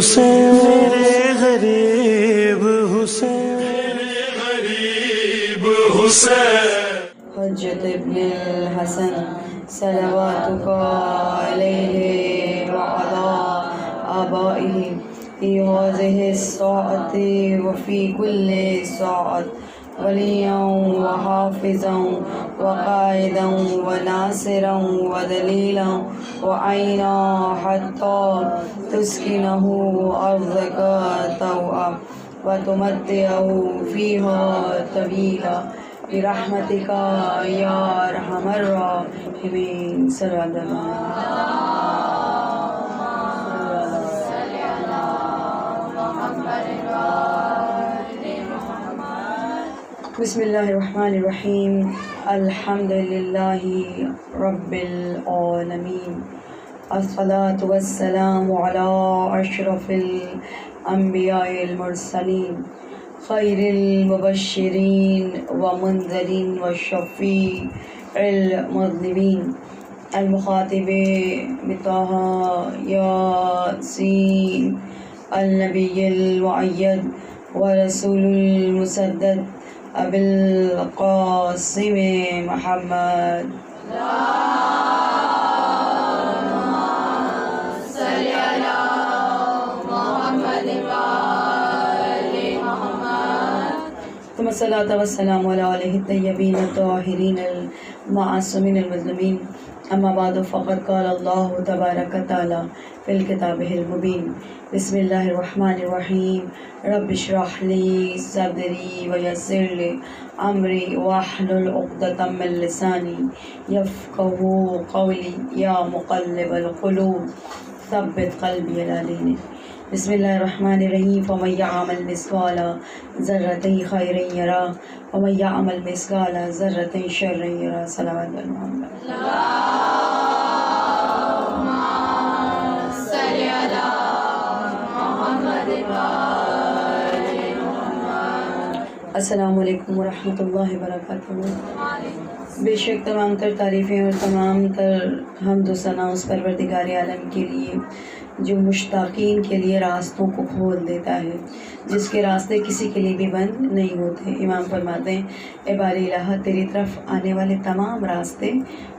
حسین میرے غریب حسین میرے غریب حسین حجت ابن الحسن صلواتک علیہ وعلی آبائہ فی هذه الساعة وفی کل ساعة ولیا وحافظا وقائدا وناصرا ودلیلا وعینا حتی تسکنہ ارضک طوعا وتمتعہ فیہا طویلا برحمتک یا ارحم الراحمین صلی اللہ علیہ وسلم. بسم اللہ الرحمن الرحیم. الحمد للہ رب العالمین. الصلاة والسلام علی اشرف الانبیاء المرسلین خیر المبشرین ومنذرین وشفیع المذنبین المخاطب بطہ یاسین النبی المؤید ورسول المسدد ابی القاسم محمد. ثم الصلاة والسلام علی آلہ الطیبین الطاہرین المعصومین المظلومین. اما بعد فقد قال اللہ تبارک تعالی فی الکتابہ المبین. بسم اللہ الرحمن الرحیم. رب اشرح لی صدری ویسر لی امری واحلل عقدۃ من لسانی یفقہوا قولی یا مقلب القلوب ثبت قلبی علی دینک. بسم اللہ الرحمن الرحیم. فمن یعمل مثقال ذرۃ خیرا یرہ ومن یعمل مثقال ذرۃ شرا یرہ. صلوات علی محمد. السلام علیکم ورحمۃ اللہ وبرکاتہ. بے شک تمام تر تعریفیں اور تمام تر حمد و ثنا اس پروردگار عالم کے لیے جو مشتاقین کے لیے راستوں کو کھول دیتا ہے، جس کے راستے کسی کے لیے بھی بند نہیں ہوتے. امام فرماتے ہیں اے باری الہ تیری طرف آنے والے تمام راستے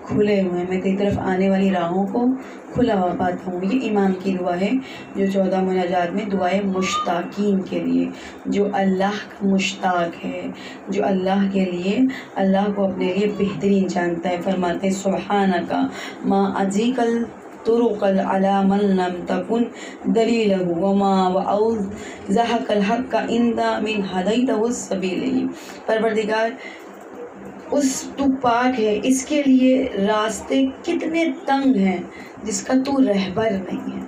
کھلے ہوئے ہیں، میں تیری طرف آنے والی راہوں کو کھلا ہوا پاتا ہوں. یہ امام کی دعا ہے جو 14 مناجات میں دعائے مشتاقین کے لیے، جو اللہ کا مشتاق ہے، جو اللہ کے لیے اللہ کو اپنے لیے بہترین جانتا ہے. فرماتے ہیں سبحانک ما اجیک طرق علی من لم تکن دلیلہ وما وأوضحک الحق عند من ہدیتہ السبیل. پروردگار اس تو پاک ہے، اس کے لیے راستے کتنے تنگ ہیں جس کا تو رہبر نہیں ہے،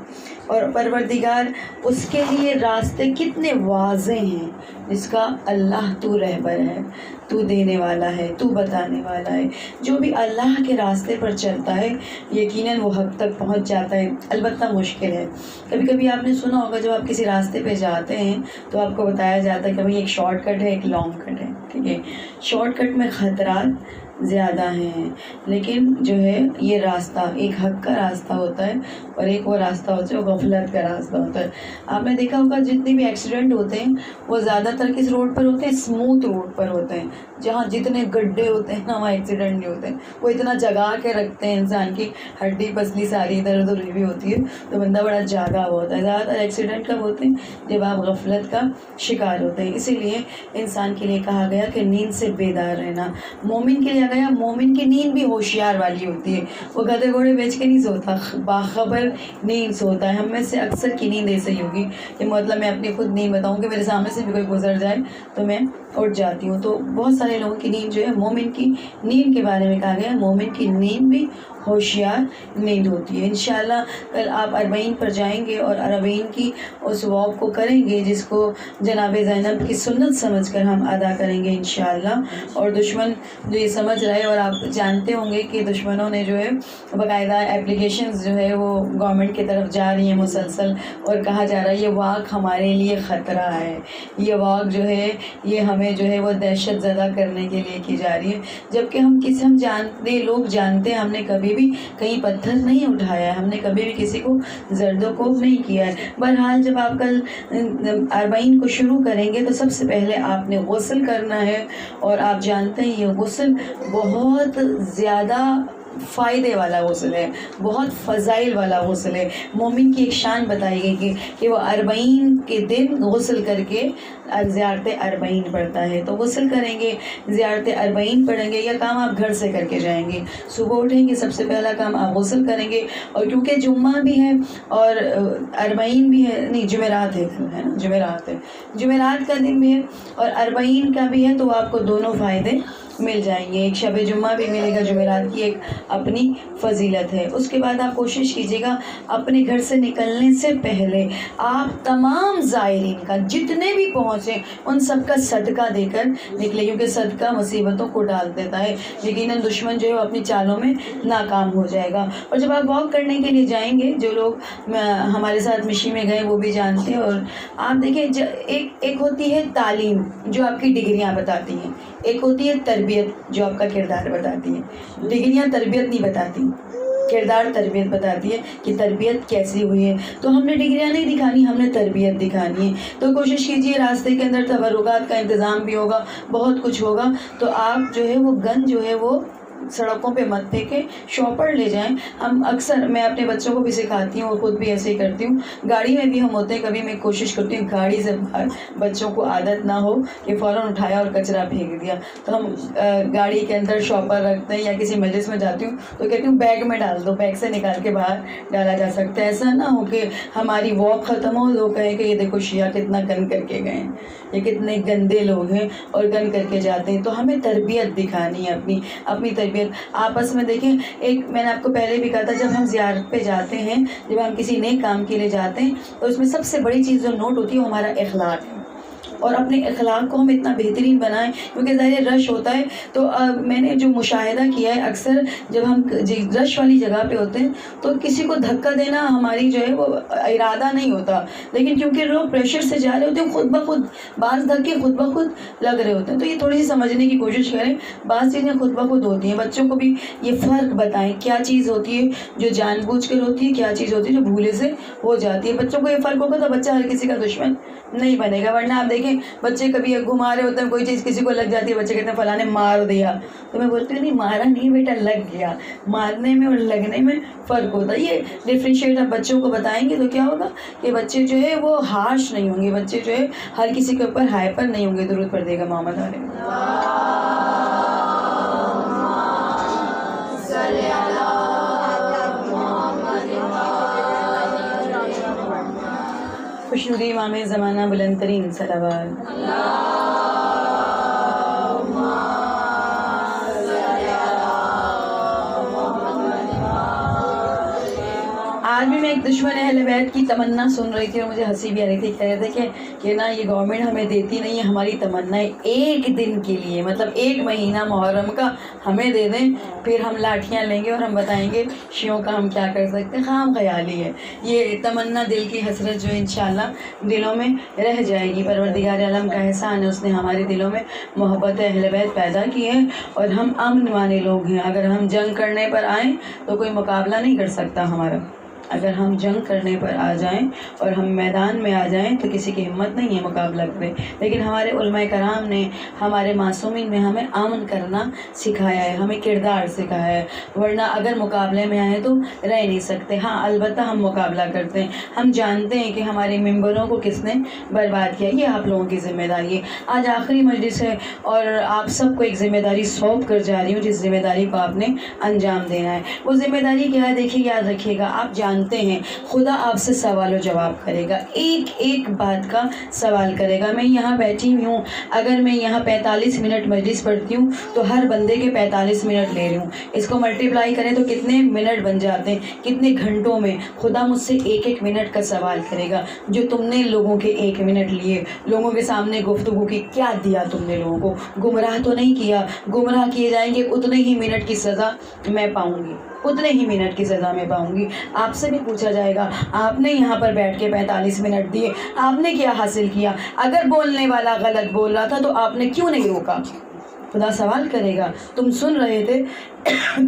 اور پروردگار اس کے لیے راستے کتنے واضح ہیں جس کا اللہ تو رہبر ہے، تو دینے والا ہے، تو بتانے والا ہے. جو بھی اللہ کے راستے پر چلتا ہے یقیناً وہ حق تک پہنچ جاتا ہے. البتہ مشکل ہے. کبھی کبھی آپ نے سنا ہوگا جب آپ کسی راستے پہ جاتے ہیں تو آپ کو بتایا جاتا ہے کہ بھئی ایک شارٹ کٹ ہے، ایک لانگ کٹ ہے. ٹھیک ہے، شارٹ کٹ میں خطرات زیادہ ہیں، لیکن جو ہے یہ راستہ ایک حق کا راستہ ہوتا ہے اور ایک وہ راستہ ہوتا ہے وہ غفلت کا راستہ ہوتا ہے. آپ نے دیکھا ہوگا جتنے بھی ایکسیڈنٹ ہوتے ہیں وہ زیادہ تر کس روڈ پر ہوتے ہیں؟ اسموتھ روڈ پر ہوتے ہیں. جہاں جتنے گڈھے ہوتے ہیں نا وہاں ایکسیڈنٹ نہیں ہوتے ہیں. وہ اتنا جگا کے رکھتے ہیں، انسان کی ہڈی پسلی ساری ادھر ادھر ہوئی ہوتی ہے تو بندہ بڑا جاگا ہوا ہوتا ہے. زیادہ تر ایکسیڈنٹ کب ہوتے ہیں؟ جب آپ غفلت کا شکار ہوتے ہیں. اسی لیے انسان کے لیے کہا گیا کہ نیند سے بیدار رہنا. مومن کے لیے گیا مومن کی نیند بھی ہوشیار والی ہوتی ہے. وہ گدھے گھوڑے بیچ کے نہیں سوتا، باخبر نیند سوتا ہے. ہم میں سے اکثر کی نیند ایسے ہی ہوگی کہ مطلب میں اپنی خود نیند بتاؤں کہ میرے سامنے سے بھی کوئی گزر جائے تو میں اٹھ جاتی ہوں. تو بہت سارے لوگوں کی نیند جو ہے، مومن کی نیند کے بارے میں کہا گیا مومن کی نیند بھی ہوشیار نیند ہوتی ہے. انشاءاللہ کل آپ 40 پر جائیں گے اور 40 کی اس واک کو کریں گے جس کو جناب زینب کی سنت سمجھ کر ہم ادا کریں گے انشاءاللہ. اور دشمن جو یہ سمجھ رہے اور آپ جانتے ہوں گے کہ دشمنوں نے جو ہے باقاعدہ اپلیکیشنز جو ہے وہ گورنمنٹ کی طرف جا رہی ہیں مسلسل، اور کہا جا رہا ہے یہ واک ہمارے لیے خطرہ ہے، یہ واک جو ہے یہ ہمیں جو ہے وہ دہشت زدہ کرنے کے لیے کی جا رہی ہے، جبکہ لوگ جانتے ہیں ہم نے کبھی بھی کہیں پتھر نہیں اٹھایا ہے، ہم نے کبھی بھی کسی کو زرد و کوب نہیں کیا ہے۔ بہرحال جب آپ کل 40 کو شروع کریں گے تو سب سے پہلے آپ نے غسل کرنا ہے، اور آپ جانتے ہیں یہ غسل بہت زیادہ فائدے والا غسل ہے، بہت فضائل والا غسل ہے۔ مومن کی ایک شان بتائی گئی کہ وہ 40 کے دن غسل کر کے زیارت 40 پڑھتا ہے۔ تو غسل کریں گے، زیارت 40 پڑھیں گے، یہ کام آپ گھر سے کر کے جائیں گے۔ صبح اٹھیں گے، سب سے پہلا کام آپ غسل کریں گے، اور کیونکہ جمعہ بھی ہے اور 40 بھی ہے، نہیں جمعرات ہے نا، جمعرات کا دن بھی ہے اور 40 کا بھی ہے، تو آپ کو دونوں فائدے مل جائیں گے۔ ایک شب جمعہ بھی ملے گا، جمعرات کی ایک اپنی فضیلت ہے۔ اس کے بعد آپ کوشش کیجیے گا اپنے گھر سے نکلنے سے پہلے آپ تمام زائرین کا، جتنے بھی پہنچے ان سب کا صدقہ دے کر نکلے، کیونکہ صدقہ مصیبتوں کو ڈال دیتا ہے۔ یقیناً دشمن جو ہے وہ اپنی چالوں میں ناکام ہو جائے گا۔ اور جب آپ واک کرنے کے لیے جائیں گے، جو لوگ ہمارے ساتھ مشی میں گئے وہ بھی جانتے ہیں، اور آپ دیکھیں ایک ہوتی ہے تعلیم جو آپ کی ڈگریاں بتاتی ہیں، ایک ہوتی ہے تربیت جو آپ کا کردار بتاتی ہے۔ ڈگریاں تربیت نہیں بتاتی، کردار تربیت بتاتی ہے کہ تربیت کیسی ہوئی ہے۔ تو ہم نے ڈگریاں نہیں دکھانی، ہم نے تربیت دکھانی ہے۔ تو کوشش کیجیے راستے کے اندر تبرکات کا انتظام بھی ہوگا، بہت کچھ ہوگا، تو آپ جو ہے وہ گن جو ہے وہ سڑکوں پہ مت پھینکیں، شاپر لے جائیں۔ ہم اکثر، میں اپنے بچوں کو بھی سکھاتی ہوں اور خود بھی ایسے ہی کرتی ہوں، گاڑی میں بھی ہم ہوتے ہیں، کبھی میں کوشش کرتی ہوں گاڑی سے بچوں کو عادت نہ ہو کہ فوراً اٹھایا اور کچرا پھینک دیا، تو ہم گاڑی کے اندر شاپر رکھتے ہیں، یا کسی مجلس میں جاتی ہوں تو کہتی ہوں بیگ میں ڈال دو، بیگ سے نکال کے باہر ڈالا جا سکتا ہے۔ ایسا نہ ہو کہ ہماری واک ختم ہو، لوگ کہیں کہ یہ دیکھو شیعہ کتنا گن کر کے گئے ہیں، یہ کتنے گندے لوگ ہیں اور گن کر کے جاتے ہیں۔ تو ہمیں تربیت دکھانی ہے، اپنی تربیت آپس میں۔ دیکھیں، ایک میں نے آپ کو پہلے بھی کہا تھا، جب ہم زیارت پہ جاتے ہیں، جب ہم کسی نیک کام کے لیے جاتے ہیں، تو اس میں سب سے بڑی چیز جو نوٹ ہوتی ہے وہ ہمارا اخلاق ہے، اور اپنے اخلاق کو ہم اتنا بہترین بنائیں، کیونکہ ظاہر رش ہوتا ہے۔ تو میں نے جو مشاہدہ کیا ہے، اکثر جب ہم رش والی جگہ پہ ہوتے ہیں تو کسی کو دھکا دینا ہماری جو ہے وہ ارادہ نہیں ہوتا، لیکن کیونکہ لوگ پریشر سے جا رہے ہوتے ہیں، خود بخود بعض دھکے خود بخود لگ رہے ہوتے ہیں۔ تو یہ تھوڑی سی سمجھنے کی کوشش کریں، بعض چیزیں خود بخود ہوتی ہیں۔ بچوں کو بھی یہ فرق بتائیں، کیا چیز ہوتی ہے جو جان بوجھ کر ہوتی ہے، کیا چیز ہوتی ہے جو بھولے سے ہو جاتی ہے۔ بچوں کو یہ فرق ہوگا تو بچہ ہر کسی کا دشمن نہیں بنے گا۔ ورنہ آپ دیکھیں بچے کبھی گھما رہے ہوتے ہیں، کوئی چیز کسی کو لگ جاتی ہے، بچے کہتے ہیں فلاں نے مار دیا، تو میں بولتی ہوں نہیں، مارا نہیں بیٹا، لگ گیا۔ مارنے میں اور لگنے میں فرق ہوتا ہے۔ یہ ڈفرینشیٹ آپ بچوں کو بتائیں گے تو کیا ہوگا کہ بچے جو ہے وہ ہارش نہیں ہوں گے، بچے جو ہے ہر کسی کے اوپر ہائپر نہیں ہوں گے۔ درود پڑھ دے گا محمد علیہ۔ خوشنودی امام زمانہ بلند ترین صلوات۔ آج بھی میں ایک دشمن اہل بیت کی تمنا سن رہی تھی اور مجھے ہنسی بھی آ رہی تھی، کہہ رہے تھے کہ نا یہ گورنمنٹ ہمیں دیتی نہیں ہے، ہماری تمنا ہے ایک دن کے لیے، مطلب 1 مہینہ محرم کا ہمیں دے دیں، پھر ہم لاٹھیاں لیں گے اور ہم بتائیں گے شیعوں کا ہم کیا کر سکتے ہیں۔ خام خیالی ہے یہ تمنا، دل کی حسرت جو انشاءاللہ دلوں میں رہ جائے گی۔ پروردگار عالم کا احسان ہے، اس نے ہمارے دلوں میں محبت اہل بیت پیدا کی ہے، اور ہم امن والے لوگ ہیں۔ اگر ہم جنگ کرنے پر آئیں تو کوئی مقابلہ نہیں کر سکتا ہمارا۔ اگر ہم جنگ کرنے پر آ جائیں اور ہم میدان میں آ جائیں تو کسی کی ہمت نہیں ہے مقابلہ کرے۔ لیکن ہمارے علماء کرام نے، ہمارے معصومین نے ہمیں امن کرنا سکھایا ہے، ہمیں کردار سکھایا ہے، ورنہ اگر مقابلے میں آئیں تو رہ نہیں سکتے۔ ہاں البتہ ہم مقابلہ کرتے ہیں، ہم جانتے ہیں کہ ہمارے ممبروں کو کس نے برباد کیا، یہ آپ لوگوں کی ذمہ داری ہے۔ آج آخری مجلس ہے اور آپ سب کو ایک ذمہ داری سونپ کر جا رہی ہوں، جس ذمہ داری کو آپ نے انجام دینا ہے۔ وہ ذمہ داری کیا ہے؟ دیکھیے، یاد رکھیے گا، آپ جانتے ہیں خدا آپ سے سوال و جواب کرے گا، ایک ایک بات کا سوال کرے گا۔ میں یہاں بیٹھی ہوئی ہوں، اگر میں یہاں 45 منٹ مجلس پڑھتی ہوں تو ہر بندے کے 45 منٹ لے رہی ہوں، اس کو ملٹیپلائی کریں تو کتنے منٹ بن جاتے ہیں، کتنے گھنٹوں میں۔ خدا مجھ سے ایک ایک منٹ کا سوال کرے گا، جو تم نے لوگوں کے 1 منٹ لیے، لوگوں کے سامنے گفتگو کی، کیا دیا تم نے لوگوں کو؟ گمراہ تو نہیں کیا؟ گمراہ کیے جائیں گے، اتنے ہی منٹ کی سزا میں پاؤں گی۔ اتنے ہی منٹ کی سزا میں پاؤں گی. آپ سے بھی پوچھا جائے گا آپ نے یہاں پر بیٹھ کے 45 منٹ دیے, آپ نے کیا حاصل کیا؟ اگر بولنے والا غلط بول رہا تھا تو آپ نے کیوں نہیں روکا؟ خدا سوال کرے گا. تم سن رہے تھے,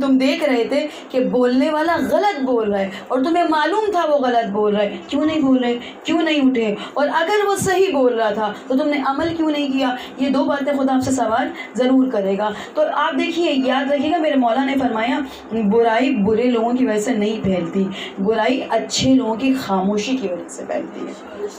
تم دیکھ رہے تھے کہ بولنے والا غلط بول رہا ہے اور تمہیں معلوم تھا وہ غلط بول رہا ہے, کیوں نہیں بول رہے, کیوں نہیں اٹھے؟ اور اگر وہ صحیح بول رہا تھا تو تم نے عمل کیوں نہیں کیا؟ یہ 2 باتیں خدا آپ سے سوال ضرور کرے گا. تو آپ دیکھیے, یاد رکھیے گا, میرے مولا نے فرمایا برائی برے لوگوں کی وجہ سے نہیں پھیلتی, برائی اچھے لوگوں کی خاموشی کی وجہ سے پھیلتی ہے.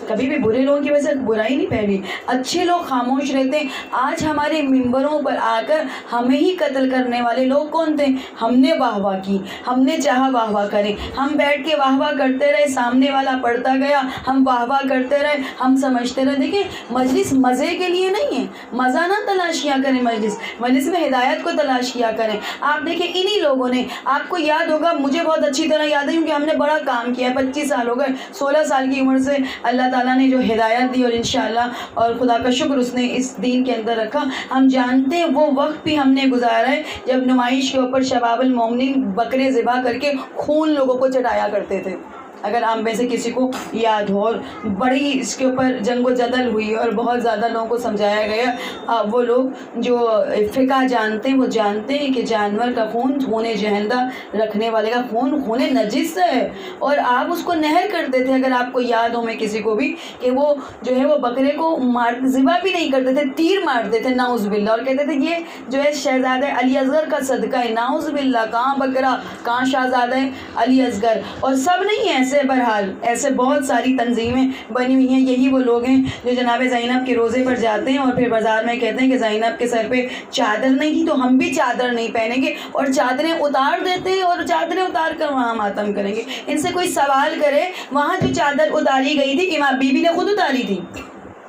کبھی بھی برے لوگوں کی وجہ سے برائی نہیں پھیلی, اچھے لوگ خاموش رہتے ہیں. آج ہمارے ممبروں پر آ کر ہمیں ہی قتل کرنے والے لوگ کون تھے؟ ہم نے واہ واہ کی, ہم نے چاہا واہ واہ کریں, ہم بیٹھ کے واہ واہ کرتے رہے, سامنے والا پڑھتا گیا, ہم واہ واہ کرتے رہے, ہم سمجھتے رہے. دیکھیں, مجلس مزے کے لیے نہیں ہے, مزہ نہ تلاش کیا کریں, مجلس میں ہدایت کو تلاش کیا کریں. آپ دیکھیں انہی لوگوں نے, آپ کو یاد ہوگا, مجھے بہت اچھی طرح یاد ہے کیونکہ ہم نے بڑا کام کیا ہے. 25 سال ہو گئے, 16 سال کی عمر سے اللہ تعالیٰ نے جو ہدایت دی, اور انشاءاللہ اور خدا کا شکر اس نے اس دین کے اندر رکھا. ہم جانتے ہیں وہ وقت بھی ہم نے گزارا ہے جب نمائش کے اوپر شباب المومنین بکرے ذبح کر کے خون لوگوں کو چٹایا کرتے تھے. اگر آپ میں سے کسی کو یاد ہو, اور بڑی اس کے اوپر جنگ و جدل ہوئی اور بہت زیادہ لوگوں کو سمجھایا گیا. وہ لوگ جو فقہ جانتے ہیں وہ جانتے ہیں کہ جانور کا خون خون جہندہ رکھنے والے کا خون خون نجس ہے, اور آپ اس کو نہر کرتے تھے. اگر آپ کو یاد ہو, میں کسی کو بھی, کہ وہ جو ہے وہ بکرے کو ذبح بھی نہیں کرتے تھے, تیر مارتے تھے نعوذ باللہ, اور کہتے تھے یہ جو ہے شہزادہ علی اصغر کا صدقہ ہے. نعوذ باللہ, کہاں بکرا کہاں شہزادہ علی اصغر. اور سب نہیں ہیں ایسے, بہرحال ایسے بہت ساری تنظیمیں بنی ہوئی ہیں. یہی وہ لوگ ہیں جو جناب زینب کے روزے پر جاتے ہیں اور پھر بازار میں کہتے ہیں کہ زینب کے سر پہ چادر نہیں تھی تو ہم بھی چادر نہیں پہنیں گے, اور چادریں اتار دیتے ہیں اور چادریں اتار کر وہاں ماتم کریں گے. ان سے کوئی سوال کرے, وہاں جو چادر اتاری گئی تھی امام بی بی نے خود اتاری تھی؟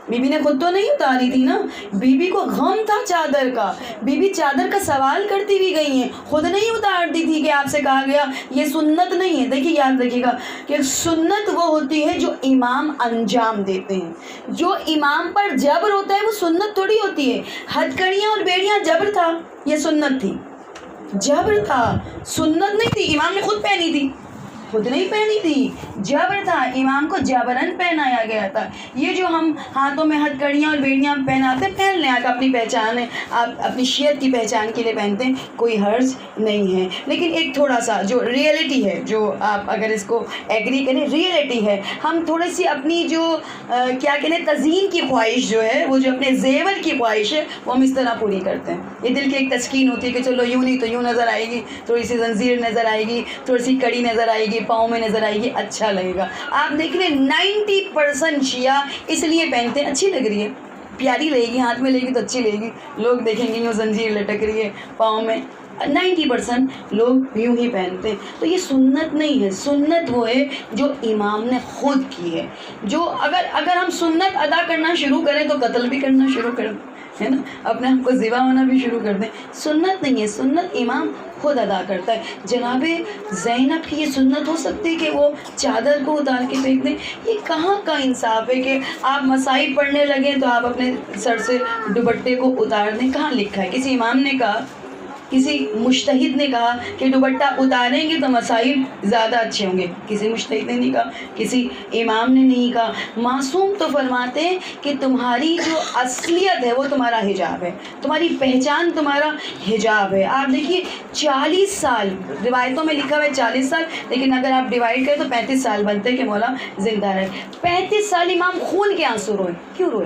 بی بی نے خود تو نہیں اتاری تھی نا, بی بی کو غم تھا چادر کا. بی بی چادر کا سوال کرتی بھی گئی ہیں, خود نہیں اتارتی تھی کہ آپ سے کہا گیا یہ سنت نہیں ہے. دیکھیے, یاد رکھیے گا کہ سنت وہ ہوتی ہے جو امام انجام دیتے ہیں. جو امام پر جبر ہوتا ہے وہ سنت تھوڑی ہوتی ہے. ہتھکڑیاں اور بیڑیاں جبر تھا, یہ سنت تھی, جبر تھا, سنت نہیں تھی. امام نے خود پہنی تھی, خود نہیں پہنی تھی, جبر تھا, امام کو جبرن پہنایا گیا تھا. یہ جو ہم ہاتھوں میں ہتھکڑیاں اور بیڑیاں پہناتے ہیں, پہن لیں, آپ اپنی پہچان ہے, آپ اپنی شیعت کی پہچان کے لیے پہنتے ہیں, کوئی حرج نہیں ہے. لیکن ایک تھوڑا سا جو ریئلٹی ہے, جو آپ اگر اس کو ایگری کریں, ریئلٹی ہے, ہم تھوڑی سی اپنی جو کیا کہتے ہیں تزئین کی خواہش جو ہے, وہ جو اپنے زیور کی خواہش ہے, وہ ہم اس طرح پوری کرتے ہیں. یہ دل کی ایک تسکین ہوتی ہے کہ چلو یوں نہیں تو یوں نظر آئے گی, تھوڑی سی زنجیر نظر آئے گی, تھوڑی سی کڑی نظر آئے گی, پاؤں میں نظر آئے گی, اچھا لگے گا. آپ دیکھ لیں 90% شیعہ اس لیے پہنتے ہیں, اچھی لگ رہی ہے, پیاری لگے گی, ہاتھ میں لے گی تو اچھی لگے گی, لوگ دیکھیں گے یوں زنجیر لٹک رہی ہے پاؤں میں, 90% لوگ یوں ہی پہنتے ہیں. تو یہ سنت نہیں ہے. سنت وہ ہے جو امام نے خود کی ہے. جو اگر ہم سنت ادا کرنا شروع کریں تو قتل بھی کرنا شروع کریں, ہے نا, اپنے آپ کو ذبح ہونا بھی شروع کر دیں. سنت نہیں ہے, سنت امام خود ادا کرتا ہے. جناب زینب کی یہ سنت ہو سکتی ہے کہ وہ چادر کو اتار کے پھینک دیں؟ یہ کہاں کا انصاف ہے کہ آپ مسائل پڑھنے لگیں تو آپ اپنے سر سے دوپٹے کو اتار دیں؟ کہاں لکھا ہے؟ کسی امام نے کہا, کسی مجتہد نے کہا کہ دوپٹہ اتاریں گے تو مسائل زیادہ اچھے ہوں گے؟ کسی مجتہد نے نہیں کہا, کسی امام نے نہیں کہا. معصوم تو فرماتے ہیں کہ تمہاری جو اصلیت ہے وہ تمہارا حجاب ہے, تمہاری پہچان تمہارا حجاب ہے. آپ دیکھیے 40 سال روایتوں میں لکھا ہوا ہے 40 سال, لیکن اگر آپ ڈیوائڈ کریں تو 35 سال بنتے ہیں کہ مولا زندہ رہے. 35 سال امام خون کے آنسو روئے. کیوں روئے؟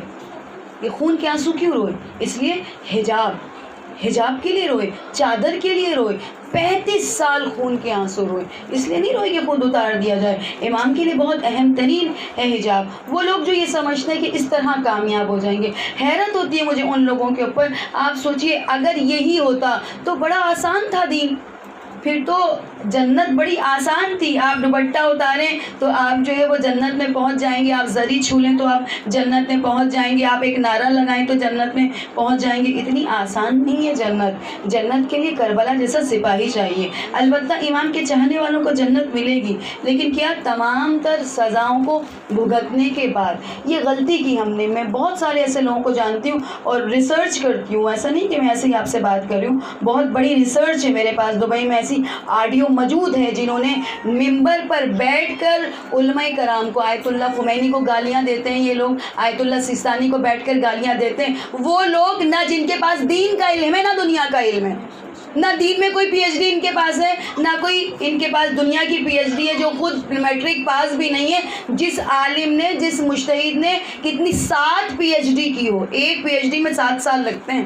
یہ خون کے آنسو کیوں روئے؟ اس لیے حجاب کے لیے روئے, چادر کے لیے روئے. 35 سال خون کے آنسو روئے, اس لیے نہیں روئے کہ خود اتار دیا جائے. امام کے لیے بہت اہم ترین ہے حجاب. وہ لوگ جو یہ سمجھتے ہیں کہ اس طرح کامیاب ہو جائیں گے, حیرت ہوتی ہے مجھے ان لوگوں کے اوپر. آپ سوچئے اگر یہی ہوتا تو بڑا آسان تھا دین, پھر تو جنت بڑی آسان تھی. آپ دوپٹہ اتاریں تو آپ جو ہے وہ جنت میں پہنچ جائیں گے, آپ زری چھو لیں تو آپ جنت میں پہنچ جائیں گے, آپ ایک نعرہ لگائیں تو جنت میں پہنچ جائیں گے. اتنی آسان نہیں ہے جنت. جنت کے لیے کربلا جیسا سپاہی چاہیے. البتہ امام کے چاہنے والوں کو جنت ملے گی, لیکن کیا تمام تر سزاؤں کو بھگتنے کے بعد. یہ غلطی کی ہم نے. میں بہت سارے ایسے لوگوں کو جانتی ہوں اور ریسرچ کرتی ہوں, ایسا نہیں کہ میں ایسے ہی آپ سے بات کر رہی ہوں, بہت بڑی ریسرچ ہے میرے پاس. دبئی میں ایسی ایسی آڈیو موجود ہیں جنہوں نے ممبر پر بیٹھ کر علماء کرام کو، آیت اللہ خمینی کو گالیاں دیتے ہیں یہ لوگ، آیت اللہ سیستانی کو بیٹھ کر گالیاں دیتے ہیں، وہ لوگ نہ جن کے پاس دین کا علم ہے نہ دنیا کا علم ہے، نہ دین میں کوئی پی ایچ ڈی ان کے پاس ہے، نہ کوئی ان کے پاس دنیا کی پی ایچ ڈی ہے، جو خود میٹرک پاس بھی نہیں ہے۔ جس عالم نے، جس مجتہد نے کتنی 7 پی ایچ ڈی کی ہو، ایک پی ایچ ڈی میں 7 سال لگتے ہیں،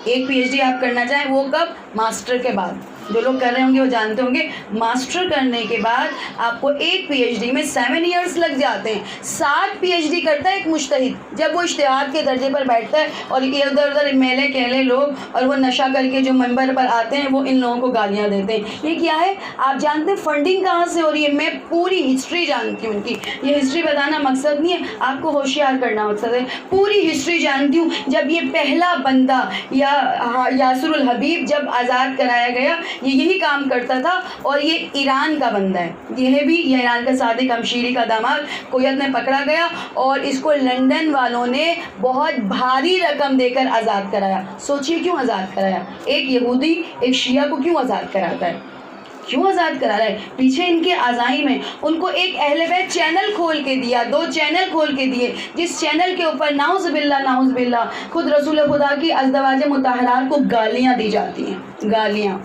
ایک پی ایچ ڈی آپ کرنا چاہیں وہ کب؟ ماسٹر کے بعد۔ جو لوگ کر رہے ہوں گے وہ جانتے ہوں گے، ماسٹر کرنے کے بعد آپ کو ایک پی ایچ ڈی میں 7 ایئرس لگ جاتے ہیں۔ 7 پی ایچ ڈی کرتا ہے ایک مجتہد جب وہ اجتہاد کے درجے پر بیٹھتا ہے، اور یہ ادھر ادھر میلے کیلے لوگ اور وہ نشہ کر کے جو ممبر پر آتے ہیں وہ ان لوگوں کو گالیاں دیتے ہیں۔ یہ کیا ہے؟ آپ جانتے ہیں فنڈنگ کہاں سے ہو رہی ہے؟ میں پوری ہسٹری جانتی ہوں ان کی، یہ ہسٹری بتانا مقصد نہیں ہے، آپ کو ہوشیار کرنا مقصد ہے۔ پوری ہسٹری جانتی ہوں۔ جب یہ پہلا بندہ یا یاسر الحبیب جب آزاد کرایا گیا، یہ یہی کام کرتا تھا، اور یہ ایران کا بندہ ہے، یہ ایران کا صادق امشیری کا داماد کویت میں پکڑا گیا، اور اس کو لندن والوں نے بہت بھاری رقم دے کر آزاد کرایا۔ سوچئے کیوں آزاد کرایا؟ ایک یہودی ایک شیعہ کو کیوں آزاد کراتا ہے؟ کیوں آزاد کرا رہا ہے؟ پیچھے ان کے عزائم میں ان کو ایک اہل بیت چینل کھول کے دیا، 2 چینل کھول کے دیے، جس چینل کے اوپر نعوذ باللہ خود رسول خدا کی ازواج مطہرات کو گالیاں دی جاتی ہیں، گالیاں۔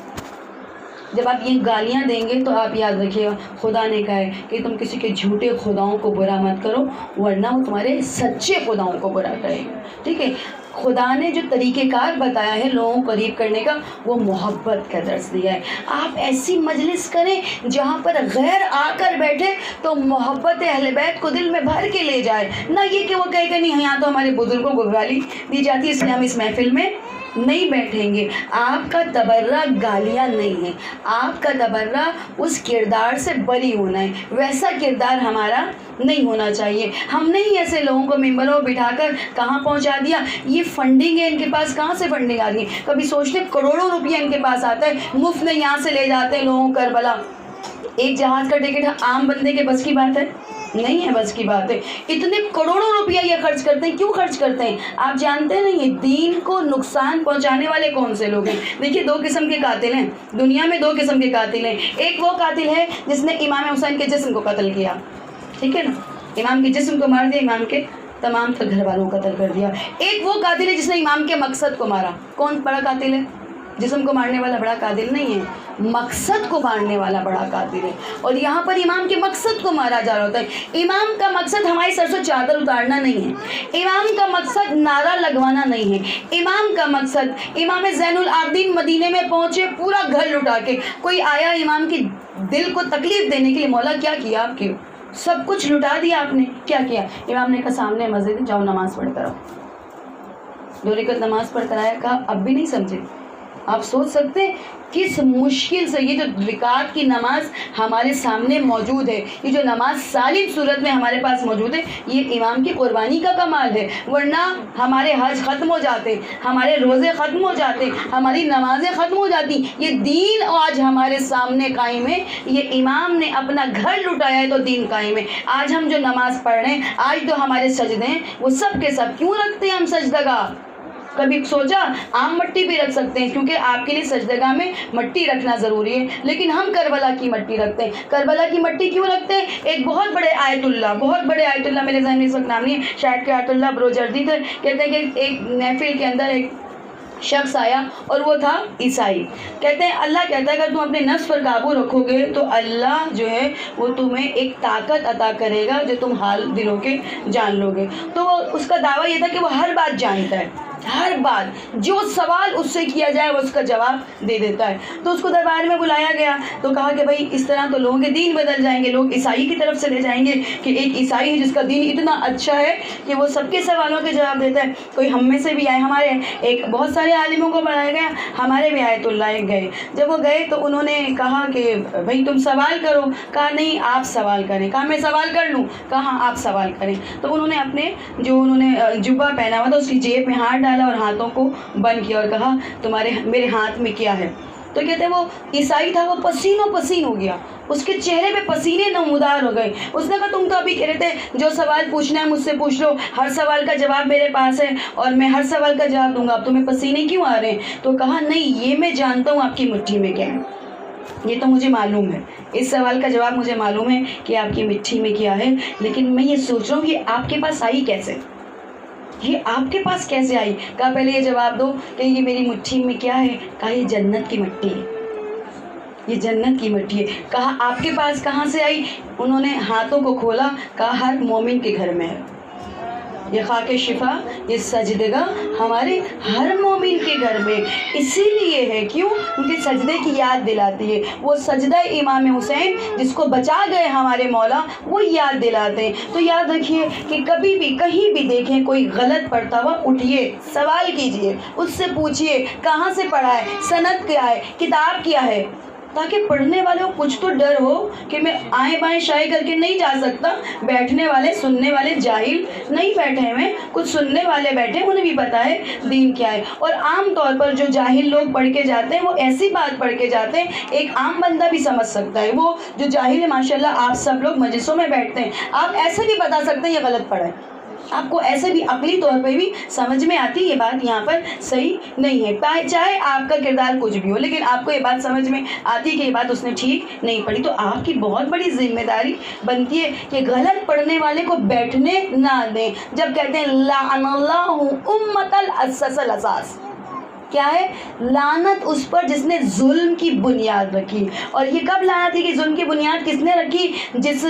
جب آپ یہ گالیاں دیں گے تو آپ یاد رکھیے گا، خدا نے کہا ہے کہ تم کسی کے جھوٹے خداؤں کو برا مت کرو ورنہ وہ تمہارے سچے خداؤں کو برا کرے گا، ٹھیک ہے؟ خدا نے جو طریقہ کار بتایا ہے لوگوں کو قریب کرنے کا، وہ محبت کا درس دیا ہے۔ آپ ایسی مجلس کریں جہاں پر غیر آ کر بیٹھے تو محبت اہل بیت کو دل میں بھر کے لے جائے، نہ یہ کہ وہ کہے کہ نہیں یہاں تو ہمارے بزرگوں کو گالی دی جاتی ہے اس لیے ہم اس محفل میں نہیں بیٹھیں گے۔ آپ کا تبرہ گالیاں نہیں ہے، آپ کا تبرہ اس کردار سے بری ہونا ہے، ویسا کردار ہمارا نہیں ہونا چاہیے۔ ہم نے ہی ایسے لوگوں کو ممبروں بٹھا کر کہاں پہنچا دیا۔ یہ فنڈنگ ہے ان کے پاس، کہاں سے فنڈنگ آ رہی ہے؟ کبھی سوچتے کروڑوں روپیہ ان کے پاس آتا ہے، مفت میں یہاں سے لے جاتے ہیں لوگوں کو کربلا۔ ایک جہاز کا ٹکٹ عام بندے کے بس کی بات ہے؟ نہیں ہے بس کی بات ہے۔ اتنے کروڑوں روپیہ یہ خرچ کرتے ہیں، کیوں خرچ کرتے ہیں؟ آپ جانتے نہیں یہ دین کو نقصان پہنچانے والے کون سے لوگ ہیں؟ دیکھیے 2 قسم کے قاتل ہیں دنیا میں، 2 قسم کے قاتل ہیں۔ ایک وہ قاتل ہے جس نے امام حسین کے جسم کو قتل کیا، ٹھیک ہے نا، امام کے جسم کو مار دیا، امام کے تمام تر گھر والوں کو قتل کر دیا۔ ایک وہ قاتل ہے جس نے امام کے مقصد کو مارا۔ کون بڑا قاتل ہے؟ جسم کو مارنے والا بڑا قاتل نہیں ہے، مقصد کو مارنے والا بڑا قاتل ہے۔ اور یہاں پر امام کے مقصد کو مارا جا رہا ہوتا ہے۔ امام کا مقصد ہماری سر سے چادر اتارنا نہیں ہے، امام کا مقصد نعرہ لگوانا نہیں ہے، امام کا مقصد امام زین العابدین مدینے میں پہنچے پورا گھر لٹا کے، کوئی آیا امام کی دل کو تکلیف دینے کے لیے، مولا کیا کیا آپ کی؟ سب کچھ لٹا دیا آپ نے، کیا کیا؟ امام نے کہا سامنے مسجد ہے، جاؤ نماز پڑھ کر آؤ۔ 2 رکعت نماز پڑھ کر آیا، کہا اب بھی نہیں سمجھے؟ آپ سوچ سکتے ہیں کس مشکل سے یہ جو رکعت کی نماز ہمارے سامنے موجود ہے، یہ جو نماز سالم صورت میں ہمارے پاس موجود ہے، یہ امام کی قربانی کا کمال ہے، ورنہ ہمارے حج ختم ہو جاتے، ہمارے روزے ختم ہو جاتے، ہماری نمازیں ختم ہو جاتی۔ یہ دین آج ہمارے سامنے قائم ہے، یہ امام نے اپنا گھر لٹایا ہے تو دین قائم ہے۔ آج ہم جو نماز پڑھ رہے ہیں، آج تو ہمارے سجدے ہیں، وہ سب کے سب کیوں رکھتے ہیں ہم سجدگاہ؟ کبھی سوچا؟ عام مٹی بھی رکھ سکتے ہیں کیونکہ آپ کے لیے سجدگاہ میں مٹی رکھنا ضروری ہے، لیکن ہم کربلا کی مٹی رکھتے ہیں۔ کربلا کی مٹی کیوں رکھتے ہیں؟ ایک بہت بڑے آیت اللہ میرے ذہن میں اس وقت نام نہیں ہے، شاید کہ آیت اللہ بروجردی تھے، کہتے ہیں کہ ایک محفل کے اندر ایک شخص آیا اور وہ تھا عیسائی۔ کہتے ہیں اللہ کہتا ہے اگر تم اپنے نفس پر قابو رکھو گے تو اللہ جو ہے وہ تمہیں ایک طاقت عطا کرے گا جو تم حال دلوں کے جان لو گے۔ تو اس کا دعویٰ یہ تھا کہ وہ ہر بات جانتا ہے، ہر بات، جو سوال اس سے کیا جائے وہ اس کا جواب دے دیتا ہے۔ تو اس کو دربار میں بلایا گیا تو کہا کہ بھائی اس طرح تو لوگوں کے دین بدل جائیں گے، لوگ عیسائی کی طرف چلے جائیں گے کہ ایک عیسائی ہے جس کا دین اتنا اچھا ہے کہ وہ سب کے سوالوں کے جواب دیتا ہے۔ کوئی ہم میں سے بھی آئے، ہمارے ایک بہت سارے عالموں کو بلایا گیا، ہمارے بھی آیت اللہ گئے۔ جب وہ گئے تو انہوں نے کہا کہ بھائی تم سوال کرو، کہا نہیں آپ سوال کریں، کہا میں سوال کر لوں، کہا ہاں آپ سوال کریں۔ تو انہوں نے اپنے جو انہوں نے جبہ پہنا ہوا تھا اس کی جیب میں ہاتھ ڈالا اور ہاتھوں کو بند کیا اور کہا میرے ہاتھ میں کیا ہے؟ تو کہتے ہیں وہ عیسائی تھا، وہ پسینوں پسین ہو گیا، اس کے چہرے پہ پسینے نمودار ہو گئے۔ اس نے کہا تم تو ابھی کہہ رہے تھے جو سوال پوچھنا ہے مجھ سے پوچھ لو، ہر سوال کا جواب میرے پاس ہے اور میں ہر سوال کا جواب دوں گا، اب تمہیں پسینے کیوں آ رہے ہیں؟ تو کہا نہیں یہ میں جانتا ہوں آپ کی مٹھی میں کیا ہے، یہ تو مجھے معلوم ہے، اس سوال کا جواب مجھے معلوم ہے کہ آپ کی مٹھی میں کیا ہے، لیکن میں یہ سوچ رہا ہوں کہ آپ کے پاس آئی کیسے، یہ آپ کے پاس کیسے آئی؟ کہا پہلے یہ جواب دو کہ یہ میری مٹھی میں کیا ہے؟ کہا یہ جنت کی مٹی ہے، یہ جنت کی مٹی ہے۔ کہا آپ کے پاس کہاں سے آئی؟ انہوں نے ہاتھوں کو کھولا، کہا ہر مومن کے گھر میں ہے یہ خاک شفا، یہ سجدگاہ ہمارے ہر مومن کے گھر میں اسی لیے ہے، کیوں؟ کیونکہ سجدے کی یاد دلاتی ہے، وہ سجدہ امام حسین جس کو بچا گئے ہمارے مولا، وہ یاد دلاتے ہیں۔ تو یاد رکھیے کہ کبھی بھی کہیں بھی دیکھیں کوئی غلط پڑھتا ہوا، اٹھیے، سوال کیجئے، اس سے پوچھئے کہاں سے پڑھا ہے، سند کیا ہے، کتاب کیا ہے، تاکہ پڑھنے والے کو کچھ تو ڈر ہو کہ میں آئیں بائیں شائع کر کے نہیں جا سکتا۔ بیٹھنے والے سننے والے جاہل نہیں بیٹھے ہوئے، کچھ سننے والے بیٹھے، انہیں بھی پتا ہے دین کیا ہے۔ اور عام طور پر جو جاہل لوگ پڑھ کے جاتے ہیں وہ ایسی بات پڑھ کے جاتے ہیں ایک عام بندہ بھی سمجھ سکتا ہے۔ وہ جو جاہل ہے ماشاءاللہ آپ سب لوگ مجلسوں میں بیٹھتے ہیں، آپ ایسے بھی بتا سکتے ہیں یہ غلط پڑھا ہے، آپ کو ایسے بھی عقلی طور پہ بھی سمجھ میں آتی یہ بات یہاں پر صحیح نہیں ہے، چاہے آپ کا کردار کچھ بھی ہو، لیکن آپ کو یہ بات سمجھ میں آتی ہے کہ یہ بات اس نے ٹھیک نہیں پڑھی۔ تو آپ کی بہت بڑی ذمہ داری بنتی ہے کہ غلط پڑھنے والے کو بیٹھنے نہ دیں۔ جب کہتے ہیں لعن اللہ امت الاسس الاساس، کیا ہے؟ لعنت اس پر جس نے ظلم کی بنیاد رکھی۔ اور یہ کب لعنت تھی کہ ظلم کی بنیاد کس نے رکھی؟ جس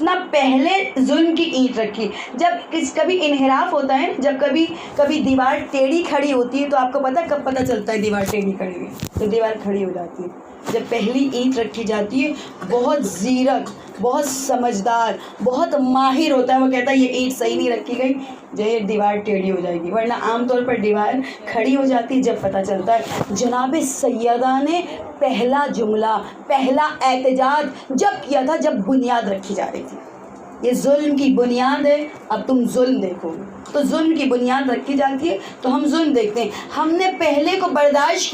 نے پہلے ظلم کی اینٹ رکھی۔ جب کبھی انحراف ہوتا ہے، جب کبھی دیوار ٹیڑھی کھڑی ہوتی ہے، تو آپ کو پتہ کب پتہ چلتا ہے دیوار ٹیڑھی کھڑی ہوئی؟ تو دیوار کھڑی ہو جاتی ہے جب پہلی اینٹ رکھی جاتی ہے۔ بہت زیرک، بہت سمجھدار، بہت ماہر ہوتا ہے، وہ کہتا ہے یہ اینٹ صحیح نہیں رکھی گئی، یہ دیوار ٹیڑھی ہو جائے گی۔ ورنہ عام طور پر دیوار کھڑی ہو جاتی ہے جب پتہ چلتا ہے۔ جناب سیدہ نے پہلا جملہ، پہلا احتجاج جب کیا تھا جب بنیاد رکھی جا رہی تھی، یہ ظلم کی بنیاد ہے، اب تم ظلم دیکھو گے۔ تو ظلم کی بنیاد رکھی جاتی ہے تو ہم ظلم دیکھتے ہیں۔ ہم نے پہلے کو برداشت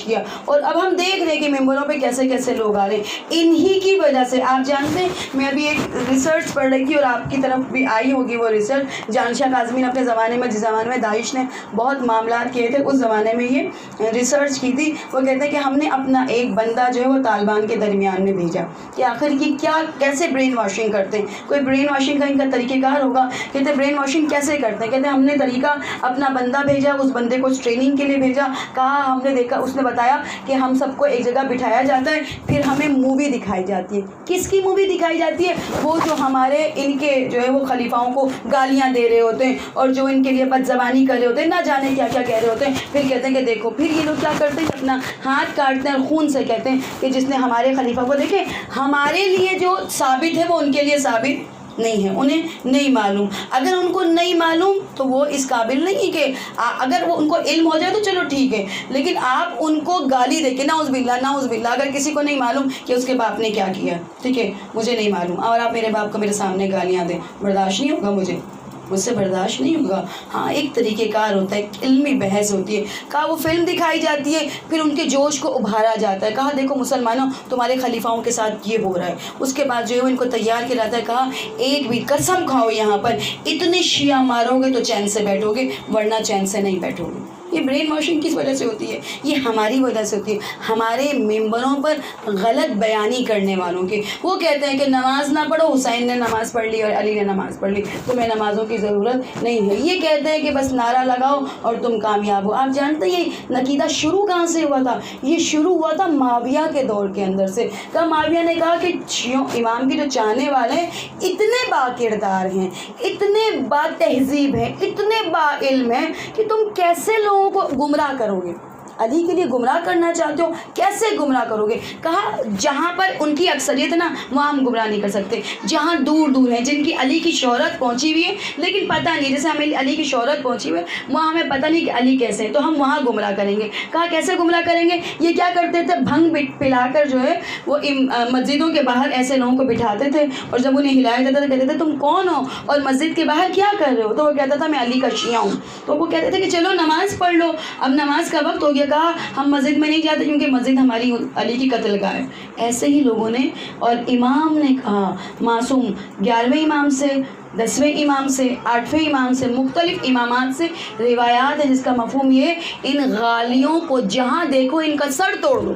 کیا، اور اب ہم دیکھ رہے ہیں کہ ممبروں پہ کیسے کیسے لوگ آ رہے ہیں، انہی کی وجہ سے۔ آپ جانتے ہیں میں ابھی ایک ریسرچ پڑھ رہی تھی اور آپ کی طرف بھی آئی ہوگی وہ ریسرچ، جانشاہ کاظمی نے اپنے زمانے میں، جس زمانے میں داعش نے بہت معاملات کیے تھے، اس زمانے میں یہ ریسرچ کی تھی۔ وہ کہتے ہیں کہ ہم نے اپنا ایک بندہ جو ہے وہ طالبان کے درمیان میں بھیجا کہ آخر یہ کیسے برین واشنگ کرتے ہیں، کوئی برین واشنگ کا ان کا طریقہ کار ہوگا۔ کہتے ہیں برین واشنگ کیسے کرتے ہیں؟ کہتے ہیں ہم نے طریقہ اپنا بندہ بھیجا، اس بندے کو ٹریننگ کے لیے بھیجا، کہا ہم نے دیکھا، اس نے بتایا کہ ہم سب کو ایک جگہ بٹھایا جاتا ہے، پھر ہمیں مووی دکھائی جاتی ہے۔ کس کی مووی دکھائی جاتی ہے؟ وہ جو ہمارے ان کے جو ہے وہ خلیفاؤں کو گالیاں دے رہے ہوتے ہیں اور جو ان کے لیے بد زبانی کر رہے ہوتے ہیں، نہ جانے کیا کیا کہہ رہے ہوتے ہیں۔ پھر کہتے ہیں کہ دیکھو، پھر یہ لوگ کیا کرتے ہیں، اپنا ہاتھ کاٹتے ہیں اور خون سے کہتے ہیں کہ جس نے ہمارے خلیفہ کو، دیکھیں ہمارے لیے جو ثابت ہے وہ ان کے لیے ثابت نہیں ہے، انہیں نہیں معلوم۔ اگر ان کو نہیں معلوم تو وہ اس قابل نہیں کہ اگر وہ ان کو علم ہو جائے تو چلو ٹھیک ہے، لیکن آپ ان کو گالی دے کے نعوذ باللہ، اگر کسی کو نہیں معلوم کہ اس کے باپ نے کیا کیا، ٹھیک ہے، مجھے نہیں معلوم، اور آپ میرے باپ کو میرے سامنے گالیاں دیں، برداشت نہیں ہوگا مجھ سے برداشت نہیں ہوگا۔ ہاں ایک طریقہ کار ہوتا ہے، ایک علمی بحث ہوتی ہے۔ کہا وہ فلم دکھائی جاتی ہے، پھر ان کے جوش کو ابھارا جاتا ہے، کہا دیکھو مسلمانوں تمہارے خلیفاؤں کے ساتھ یہ ہو رہا ہے۔ اس کے بعد جو ہے وہ ان کو تیار کیا جاتا ہے، کہا ایک بھی قسم کھاؤ یہاں پر اتنے شیعہ مارو گے تو چین سے بیٹھو گے، ورنہ چین سے نہیں بیٹھو گے۔ یہ برین واشنگ کس وجہ سے ہوتی ہے؟ یہ ہماری وجہ سے ہوتی ہے، ہمارے ممبروں پر غلط بیانی کرنے والوں کے۔ وہ کہتے ہیں کہ نماز نہ پڑھو، حسین نے نماز پڑھ لی اور علی نے نماز پڑھ لی، تمہیں نمازوں کی ضرورت نہیں ہے۔ یہ کہتے ہیں کہ بس نعرہ لگاؤ اور تم کامیاب ہو۔ آپ جانتے ہیں یہ نقیدہ شروع کہاں سے ہوا تھا؟ یہ شروع ہوا تھا معاویہ کے دور کے اندر سے۔ کہا معاویہ نے کہا کہ امام کی جو چاہنے والے ہیں اتنے با کردار ہیں، اتنے با تہذیب ہیں، اتنے با علم ہیں کہ تم کیسے لوگوں کو گمراہ کرو گے؟ علی کے لیے گمراہ کرنا چاہتے ہو، کیسے گمراہ کرو گے؟ کہا جہاں پر ان کی اکثریت ہے نا وہاں ہم گمراہ نہیں کر سکتے، جہاں دور دور ہیں، جن کی علی کی شہرت پہنچی ہوئی ہے لیکن پتہ نہیں، جیسے ہمیں علی کی شہرت پہنچی ہوئی ہے وہاں ہمیں پتہ نہیں کہ علی کیسے ہیں، تو ہم وہاں گمراہ کریں گے۔ کہا کیسے گمراہ کریں گے؟ یہ کیا کرتے تھے، بھنگ پلا کر جو ہے وہ مسجدوں کے باہر ایسے لوگوں کو بٹھاتے تھے، اور جب انہیں ہلایا جاتا تھا کہتے تھے تم کون ہو اور مسجد کے باہر کیا کر رہے ہو؟ تو وہ کہتا تھا میں علی کا شیعہ ہوں۔ تو وہ کہتے تھے کہ چلو نماز پڑھ لو، اب نماز کا وقت ہو گیا، کہا ہم مسجد میں نہیں جاتے کیونکہ مسجد ہماری علی کی قتل گاہ ہے. ایسے ہی لوگوں نے, اور امام نے کہا معصوم 11ویں امام سے, 10ویں امام سے, 8ویں امام سے, مختلف امامات سے روایات ہے جس کا مفہوم یہ ان غالیوں کو جہاں دیکھو ان کا سر توڑ دو.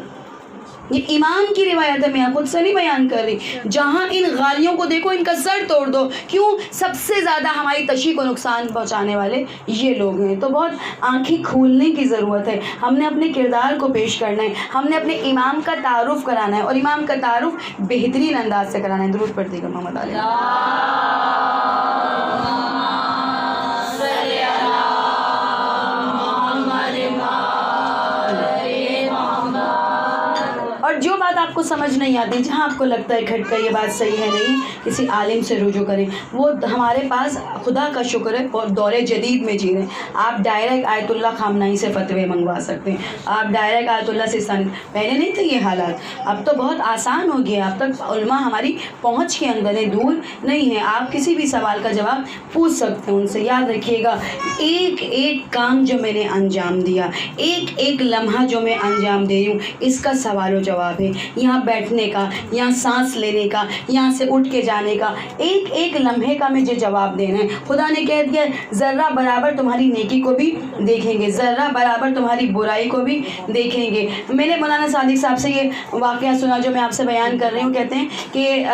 یہ امام کی روایت ہے, میں خود سے نہیں بیان کر رہی. جہاں ان غالیوں کو دیکھو ان کا سر توڑ دو. کیوں؟ سب سے زیادہ ہماری تشیع کو نقصان پہنچانے والے یہ لوگ ہیں. تو بہت آنکھیں کھولنے کی ضرورت ہے. ہم نے اپنے کردار کو پیش کرنا ہے, ہم نے اپنے امام کا تعارف کرانا ہے, اور امام کا تعارف بہترین انداز سے کرانا ہے. درود پڑھتے گا محمد علیہ. اور جو بات آپ کو سمجھ نہیں آتی, جہاں آپ کو لگتا ہے کھٹکا یہ بات صحیح ہے نہیں, کسی عالم سے رجوع کریں. وہ ہمارے پاس خدا کا شکر ہے اور دور جدید میں جی رہے ہیں. آپ ڈائریکٹ آیت اللہ خامنہئی سے فتوے منگوا سکتے ہیں, آپ ڈائریکٹ آیت اللہ سے پہلے نہیں تھے یہ حالات, اب تو بہت آسان ہو گیا. اب تک علماء ہماری پہنچ کے اندر ہے, دور نہیں ہے. آپ کسی بھی سوال کا جواب پوچھ سکتے ہیں ان سے. یاد رکھیے گا, ایک ایک کام جو میں نے انجام دیا, ایک ایک لمحہ جو میں انجام دے رہی ہوں, اس کا سوال و جواب ہے. یہاں بیٹھنے کا, یہاں سانس لینے کا, یہاں سے اٹھ کے جانے کا, ایک ایک لمحے کا مجھے جواب دینا ہے. خدا نے کہہ دیا ذرہ برابر تمہاری نیکی کو بھی دیکھیں گے, ذرہ برابر تمہاری برائی کو بھی دیکھیں گے. میں نے مولانا صادق صاحب سے یہ واقعہ سنا جو میں آپ سے بیان کر رہی ہوں. کہتے ہیں کہ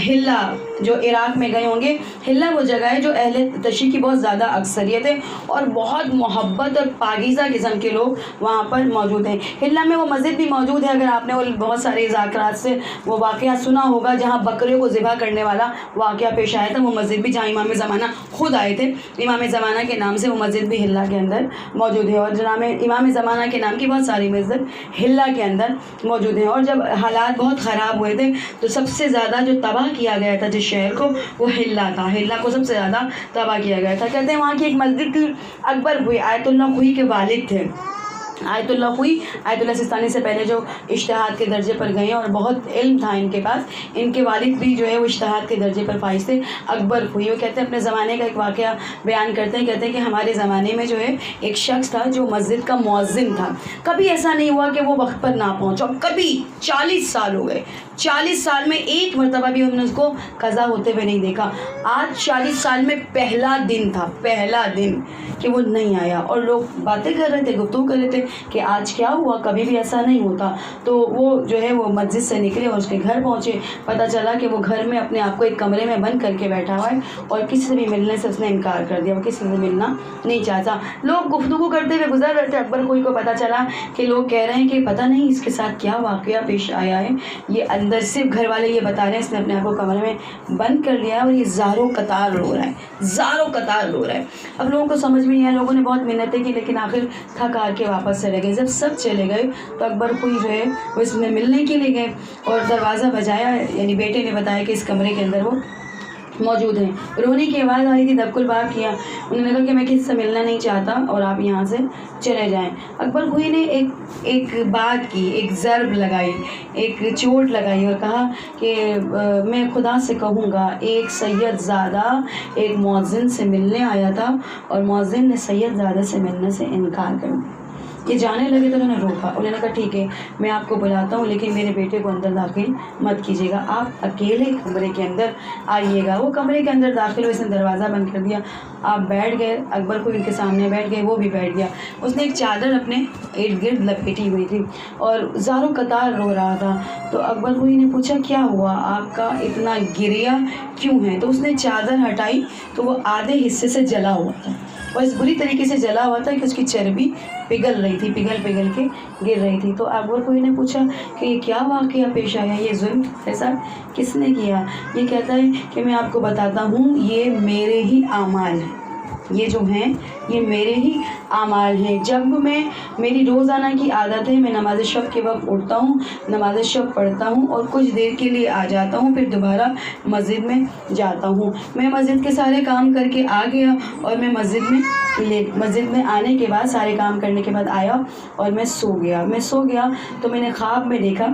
ہلا جو عراق میں گئے ہوں گے, ہلا وہ جگہ ہے جو اہل تشیع کی بہت زیادہ اکثریت ہے اور بہت محبت اور پاکیزہ قسم کے لوگ وہاں پر موجود ہیں. ہلا میں وہ مسجد بھی موجود ہے. اگر آپ نے وہ بہت سارے ذاکرات سے وہ واقعہ سنا ہوگا جہاں بکرے کو ذبح کرنے والا واقعہ پیش آیا تھا, وہ مسجد بھی جہاں امام زمانہ خود آئے تھے, امام زمانہ کے نام سے وہ مسجد بھی ہلا کے اندر موجود ہے. اور جناب امام زمانہ کے نام کی بہت ساری مسجد ہلا کے اندر موجود ہیں. اور جب حالات بہت خراب ہوئے تھے تو سب سے زیادہ جو تباہ کیا گیا تھا جس شہر کو, وہ ہلا تھا. ہلا کو سب سے زیادہ تباہ کیا گیا تھا. کہتے ہیں وہاں کی ایک مسجد تھی, اکبر خوئی, آیت اللہ خوئی کے والد تھے. آیت اللہ خوئی آیت اللہ سستانی سے پہلے جو اجتہاد کے درجے پر گئے اور بہت علم تھا ان کے پاس, ان کے والد بھی جو ہے وہ اجتہاد کے درجے پر فائز تھے, اکبر خوئی. وہ کہتے ہیں اپنے زمانے کا ایک واقعہ بیان کرتے ہیں, کہتے ہیں کہ ہمارے زمانے میں جو ہے ایک شخص تھا جو مسجد کا مؤذن تھا. کبھی ایسا نہیں ہوا کہ وہ وقت پر نہ پہنچا, کبھی. 40 سال ہو گئے, 40 سال میں ایک مرتبہ بھی ہم نے اس کو قضا ہوتے ہوئے نہیں دیکھا. آج 40 سال میں پہلا دن تھا, پہلا دن کہ وہ نہیں آیا. اور لوگ باتیں کر رہے تھے, گفتگو کر رہے تھے کہ آج کیا ہوا, کبھی بھی ایسا نہیں ہوتا. تو وہ جو ہے وہ مسجد سے نکلے اور اس کے گھر پہنچے. پتہ چلا کہ وہ گھر میں اپنے آپ کو ایک کمرے میں بند کر کے بیٹھا ہوا ہے اور کسی سے بھی ملنے سے اس نے انکار کر دیا, وہ کسی سے ملنا نہیں چاہتا. لوگ گفتگو کرتے ہوئے گزر رہے تھے, اکبر خوئی کو پتہ چلا کہ لوگ کہہ رہے ہیں کہ پتہ نہیں اس کے ساتھ کیا واقعہ پیش آیا ہے, یہ اندر سے گھر والے یہ بتا رہے ہیں اس نے اپنے آپ کو کمرے میں بند کر لیا اور یہ زاروں قطار رو رہا ہے, زاروں قطار رو رہا ہے. اب لوگوں کو سمجھ میں نہیں آیا, لوگوں نے بہت محنتیں کی لیکن آخر تھک ہار کے واپس چلے گئے. جب سب چلے گئے تو اکبر خوئی جو ہے وہ اس میں ملنے کے لیے گئے اور دروازہ بجایا, یعنی بیٹے نے بتایا کہ اس کمرے کے اندر وہ موجود ہیں. رونے کی آواز آئی تھی, دبکل باب کیا. انہوں نے کہا کہ میں کسی سے ملنا نہیں چاہتا اور آپ یہاں سے چلے جائیں. اکبر خوئی نے ایک بات کی, ایک ضرب لگائی, ایک چوٹ لگائی اور کہا کہ میں خدا سے کہوں گا, ایک سید زادہ ایک مؤذن سے ملنے آیا تھا اور مؤذن نے سید زادہ سے ملنے سے انکار کر دیا. یہ جانے لگے تو انہوں نے روکا, انہوں نے کہا ٹھیک ہے میں آپ کو بلاتا ہوں لیکن میرے بیٹے کو اندر داخل مت کیجیے گا, آپ اکیلے کمرے کے اندر آئیے گا. وہ کمرے کے اندر داخل ہوئے, اس نے دروازہ بند کر دیا. آپ بیٹھ گئے, اکبر خوئی ان کے سامنے بیٹھ گئے, وہ بھی بیٹھ گیا. اس نے ایک چادر اپنے ارد گرد لپیٹی ہوئی تھی اور زاروں قطار رو رہا تھا. تو اکبر خوئی نے پوچھا کیا ہوا, آپ کا اتنا گریا کیوں ہے؟ تو اس نے چادر ہٹائی تو وہ آدھے حصے سے جلا ہوا تھا, اور اس بری طریقے سے جلا ہوا تھا کہ اس کی چربی پگھل رہی تھی, پگھل کے گر رہی تھی. تو اکبر خوئی نے پوچھا کہ یہ کیا واقعہ پیش آیا, یہ ظلم ایسا کس نے کیا؟ یہ کہتا ہے کہ میں آپ کو بتاتا ہوں, یہ میرے ہی اعمال ہیں, یہ جو ہیں یہ میرے ہی اعمال ہیں. جب میری روزانہ کی عادت ہے, میں نماز شب کے وقت اٹھتا ہوں, نماز شب پڑھتا ہوں اور کچھ دیر کے لیے آ جاتا ہوں, پھر دوبارہ مسجد میں جاتا ہوں. میں مسجد کے سارے کام کر کے آ گیا اور میں مسجد میں آنے کے بعد سارے کام کرنے کے بعد آیا اور میں سو گیا. تو میں نے خواب میں دیکھا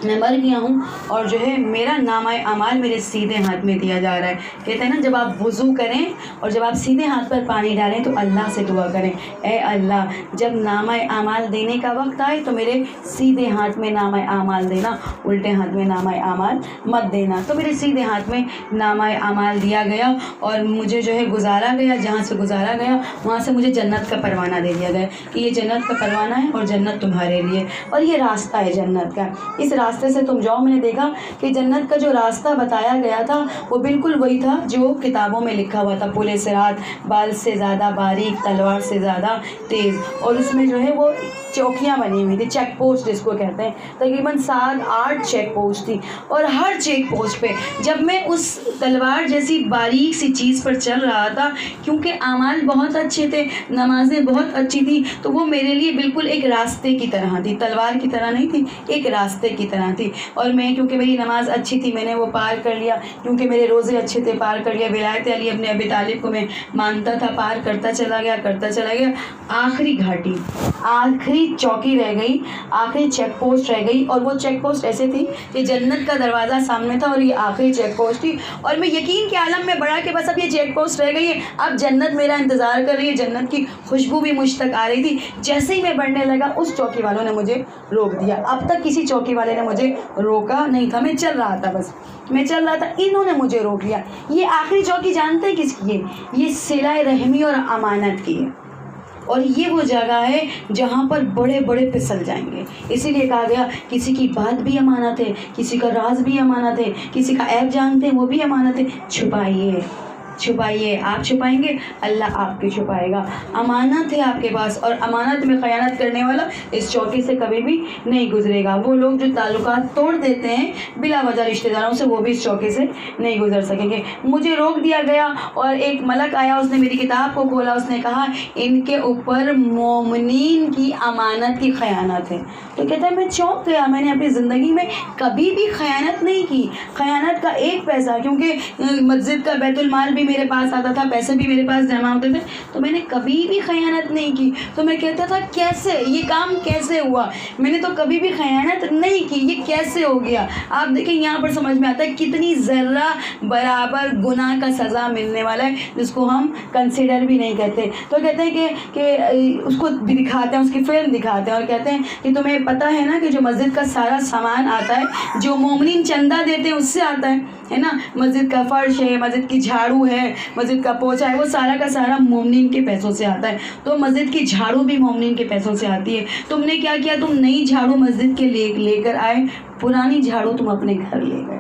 میں مر گیا ہوں اور جو ہے میرا نامہ اعمال میرے سیدھے ہاتھ میں دیا جا رہا ہے. کہتے ہیں نا جب آپ وضو کریں اور جب آپ سیدھے ہاتھ پر پانی ڈالیں تو اللہ سے دعا کریں, اے اللہ جب نامہ اعمال دینے کا وقت آئے تو میرے سیدھے ہاتھ میں نامہ اعمال دینا, الٹے ہاتھ میں نامہ اعمال مت دینا. تو میرے سیدھے ہاتھ میں نامہ اعمال دیا گیا اور مجھے جو ہے گزارا گیا, جہاں سے گزارا گیا وہاں سے مجھے جنت کا پروانہ دے دیا گیا کہ یہ جنت کا پروانہ ہے اور جنت تمہارے لیے اور یہ راستہ ہے جنت کا, اس راستے سے تم جاؤ. میں نے دیکھا کہ جنت کا جو راستہ بتایا گیا تھا وہ بالکل وہی تھا جو کتابوں میں لکھا ہوا تھا, پل صراط, بال سے زیادہ باریک, تلوار سے زیادہ تیز, اور اس میں جو ہے وہ چوکیاں بنی ہوئی تھی, چیک پوسٹ جس کو کہتے ہیں, تقریباً 7-8 چیک پوسٹ تھی. اور ہر چیک پوسٹ پہ جب میں اس تلوار جیسی باریک سی چیز پر چل رہا تھا, کیونکہ اعمال بہت اچھے تھے, نمازیں بہت اچھی تھی, تو وہ میرے لیے بالکل ایک راستے کی طرح تھی, تلوار کی طرح نہیں تھی, ایک راستے کی طرح تھی. اور میں کیونکہ میری نماز اچھی تھی میں نے وہ پار کر لیا, کیونکہ میرے روزے اچھے تھے پار کر لیا. ولایت علی ابن ابی طالب کو میں مانتا تھا, پار کرتا چلا گیا. آخری گھاٹی, آخری چوکی رہ گئی, آخری چیک پوسٹ رہ گئی, اور وہ چیک پوسٹ ایسے تھی کہ جنت کا دروازہ سامنے تھا اور یہ آخری چیک پوسٹ تھی. اور میں یقین کے عالم میں بڑھا کہ بس اب یہ چیک پوسٹ رہ گئی ہے, اب جنت میرا انتظار کر رہی ہے. جنت کی خوشبو بھی مجھ تک آ رہی تھی. جیسے ہی میں بڑھنے لگا اس چوکی والوں نے مجھے روک دیا. اب تک کسی چوکی والے نے مجھے روکا نہیں تھا, میں چل رہا تھا, بس میں چل رہا تھا, انہوں نے مجھے روک لیا. یہ آخری چوکی جانتے ہیں کس کی ہے؟ یہ صلہ رحمی اور امانت کی ہے. اور یہ وہ جگہ ہے جہاں پر بڑے بڑے پھسل جائیں گے. اسی لیے کہا گیا کسی کی بات بھی امانت ہے, کسی کا راز بھی امانت ہے, کسی کا عیب جانتے ہیں وہ بھی امانت ہے. چھپائیے, آپ چھپائیں گے اللہ آپ کی چھپائے گا. امانت ہے آپ کے پاس, اور امانت میں خیانت کرنے والا اس چوکی سے کبھی بھی نہیں گزرے گا. وہ لوگ جو تعلقات توڑ دیتے ہیں بلا وجہ رشتہ داروں سے, وہ بھی اس چوکی سے نہیں گزر سکیں گے. مجھے روک دیا گیا اور ایک ملک آیا, اس نے میری کتاب کو کھولا, اس نے کہا ان کے اوپر مومنین کی امانت کی خیانت ہے. تو کہتا ہے میں چونک گیا, میں نے اپنی زندگی میں کبھی بھی خیانت نہیں کی, خیانت کا ایک پیسہ, کیونکہ مسجد کا بیت المال بھی میرے پاس آتا تھا, پیسے بھی میرے پاس جمع ہوتے تھے, تو میں نے کبھی بھی خیانت نہیں کی. تو میں کہتا تھا کیسے یہ کام کیسے ہوا, میں نے تو کبھی بھی خیانت نہیں کی, یہ کیسے ہو گیا. آپ دیکھیں یہاں پر سمجھ میں آتا ہے کتنی ذرہ برابر گناہ کا سزا ملنے والا ہے, جس کو ہم کنسیڈر بھی نہیں کرتے. تو کہتے ہیں کہ اس کو بھی دکھاتے ہیں, اس کی فلم دکھاتے ہیں, اور کہتے ہیں کہ تمہیں پتہ ہے نا کہ جو مسجد کا سارا سامان آتا ہے جو مومنین چندہ دیتے ہیں اس سے آتا ہے نا, مسجد کا فرش ہے, مسجد کی جھاڑو ہے, مسجد کا پوچھا ہے, وہ سارا کا سارا مومنین کے پیسوں سے آتا ہے. تو مسجد کی جھاڑو بھی مومنین کے پیسوں سے آتی ہے. تم نے کیا کیا, تم نئی جھاڑو مسجد کے لے کر آئے, پرانی جھاڑو تم اپنے گھر لے گئے.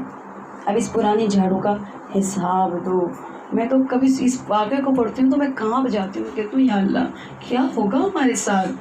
اب اس پرانی جھاڑو کا حساب دو. میں تو کبھی اس واقعے کو پڑھتی ہوں تو میں کہاں جاتی ہوں, کہتی ہوں یا اللہ کیا ہوگا ہمارے ساتھ,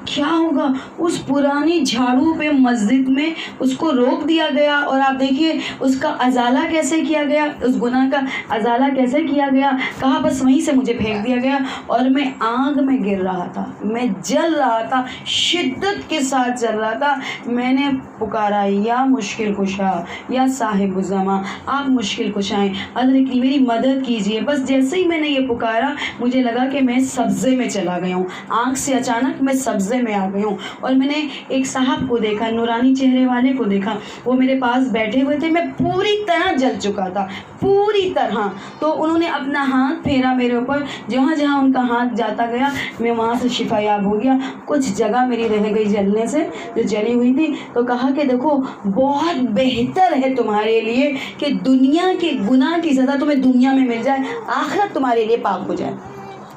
کیا ہوگا. اس پرانی جھاڑو پہ مسجد میں اس کو روک دیا گیا, اور آپ دیکھیے اس کا ازالہ کیسے کیا گیا, اس گناہ کا ازالہ کیسے کیا گیا. کہا بس وہیں سے مجھے پھینک دیا گیا, اور میں آگ میں گر رہا تھا, میں جل رہا تھا, شدت کے ساتھ جل رہا تھا. میں نے پکارا یا مشکل کشا یا صاحب الزمان, آپ مشکل کشائیں, حضرت کی میری مدد کیجیے. بس جیسے ہی میں نے یہ پکارا مجھے لگا کہ میں سبزے میں چلا گیا ہوں, آنکھ سے اچانک میں سبزے میں آ گئی ہوں. اور میں نے ایک صاحب کو دیکھا, نورانی چہرے والے کو دیکھا, وہ میرے پاس بیٹھے ہوئے تھے. میں پوری طرح جل چکا تھا, پوری طرح. تو انہوں نے اپنا ہاتھ پھیرا میرے اوپر, جہاں جہاں ان کا ہاتھ جاتا گیا میں وہاں سے شفا یاب ہو گیا. کچھ جگہ میری رہ گئی جلنے سے جو جلی ہوئی تھی. تو کہا کہ دیکھو بہت بہتر ہے تمہارے لیے کہ دنیا کے گناہ کی سزا تمہیں دنیا میں مل جائے, آخرت تمہارے لیے پاک ہو جائے,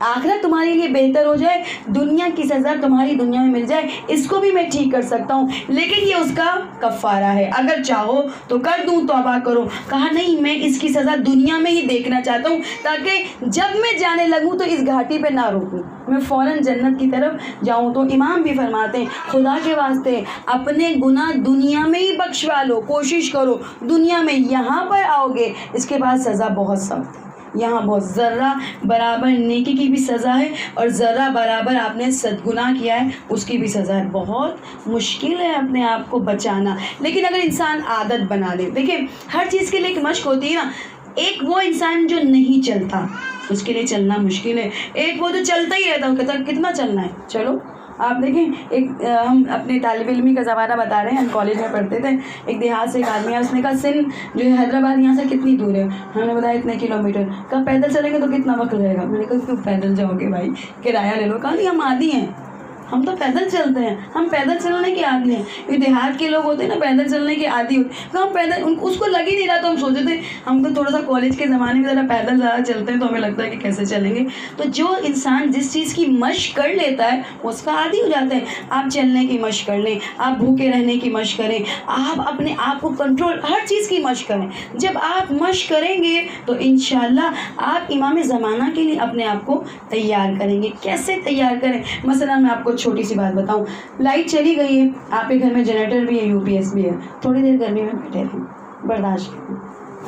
آخرت تمہارے لیے بہتر ہو جائے, دنیا کی سزا تمہاری دنیا میں مل جائے. اس کو بھی میں ٹھیک کر سکتا ہوں, لیکن یہ اس کا کفارہ ہے, اگر چاہو تو کر دوں, توبہ کرو. کہا نہیں, میں اس کی سزا دنیا میں ہی دیکھنا چاہتا ہوں, تاکہ جب میں جانے لگوں تو اس گھاٹی پہ نہ روکوں, میں فوراً جنت کی طرف جاؤں. تو امام بھی فرماتے ہیں خدا کے واسطے اپنے گناہ دنیا میں ہی بخشوا لو, کوشش کرو دنیا میں. یہاں پر آؤ گے اس کے بعد سزا بہت سخت ہے, یہاں بہت ذرہ برابر نیکی کی بھی سزا ہے, اور ذرہ برابر آپ نے گناہ کیا ہے اس کی بھی سزا ہے. بہت مشکل ہے اپنے آپ کو بچانا, لیکن اگر انسان عادت بنا لے. دیکھیں ہر چیز کے لیے ایک مشق ہوتی ہے نا. ایک وہ انسان جو نہیں چلتا اس کے لیے چلنا مشکل ہے, ایک وہ جو چلتا ہی رہتا ہے, کہتا ہے کتنا چلنا ہے, چلو آپ دیکھیں ایک ہم اپنے طالب علمی کا زمانہ بتا رہے ہیں، ہم کالج میں پڑھتے تھے، ایک دیہات سے ایک آدمی ہے، اس نے کہا سندھ جو ہے حیدرآباد یہاں سے کتنی دور ہے؟ ہم نے بتایا اتنے کلومیٹر. کہا پیدل چلیں گے تو کتنا وقت لگے گا؟ میں نے کہا کیوں پیدل جاؤ گے بھائی، کرایہ لے لو. کہا نہیں ہم عادی ہیں، ہم تو پیدل چلتے ہیں، ہم پیدل چلنے کے عادی ہیں. یہ دیہات کے لوگ ہوتے ہیں نا پیدل چلنے کے عادی ہوتے ہیں. ہم پیدل اس کو لگ ہی نہیں رہا تو ہم سوچے تھے ہم تو تھوڑا سا کالج کے زمانے میں ذرا پیدل زیادہ چلتے ہیں تو ہمیں لگتا ہے کہ کیسے چلیں گے. تو جو انسان جس چیز کی مشق کر لیتا ہے اس کا عادی ہو جاتا ہے. آپ چلنے کی مشق کر لیں، آپ بھوکے رہنے کی مشق کریں، آپ اپنے آپ کو کنٹرول ہر چیز کی مشق کریں. جب آپ مشق کریں گے تو انشاءاللہ آپ امام زمانہ کے لیے اپنے آپ کو تیار کریں گے. کیسے تیار کریں؟ مثلا میں آپ کو چھوٹی سی بات بتاؤں، لائٹ چلی گئی ہے، آپ کے گھر میں جنریٹر بھی ہے، یو پی ایس بھی ہے، تھوڑی دیر گرمی میں بیٹھے رہیں، برداشت کریں،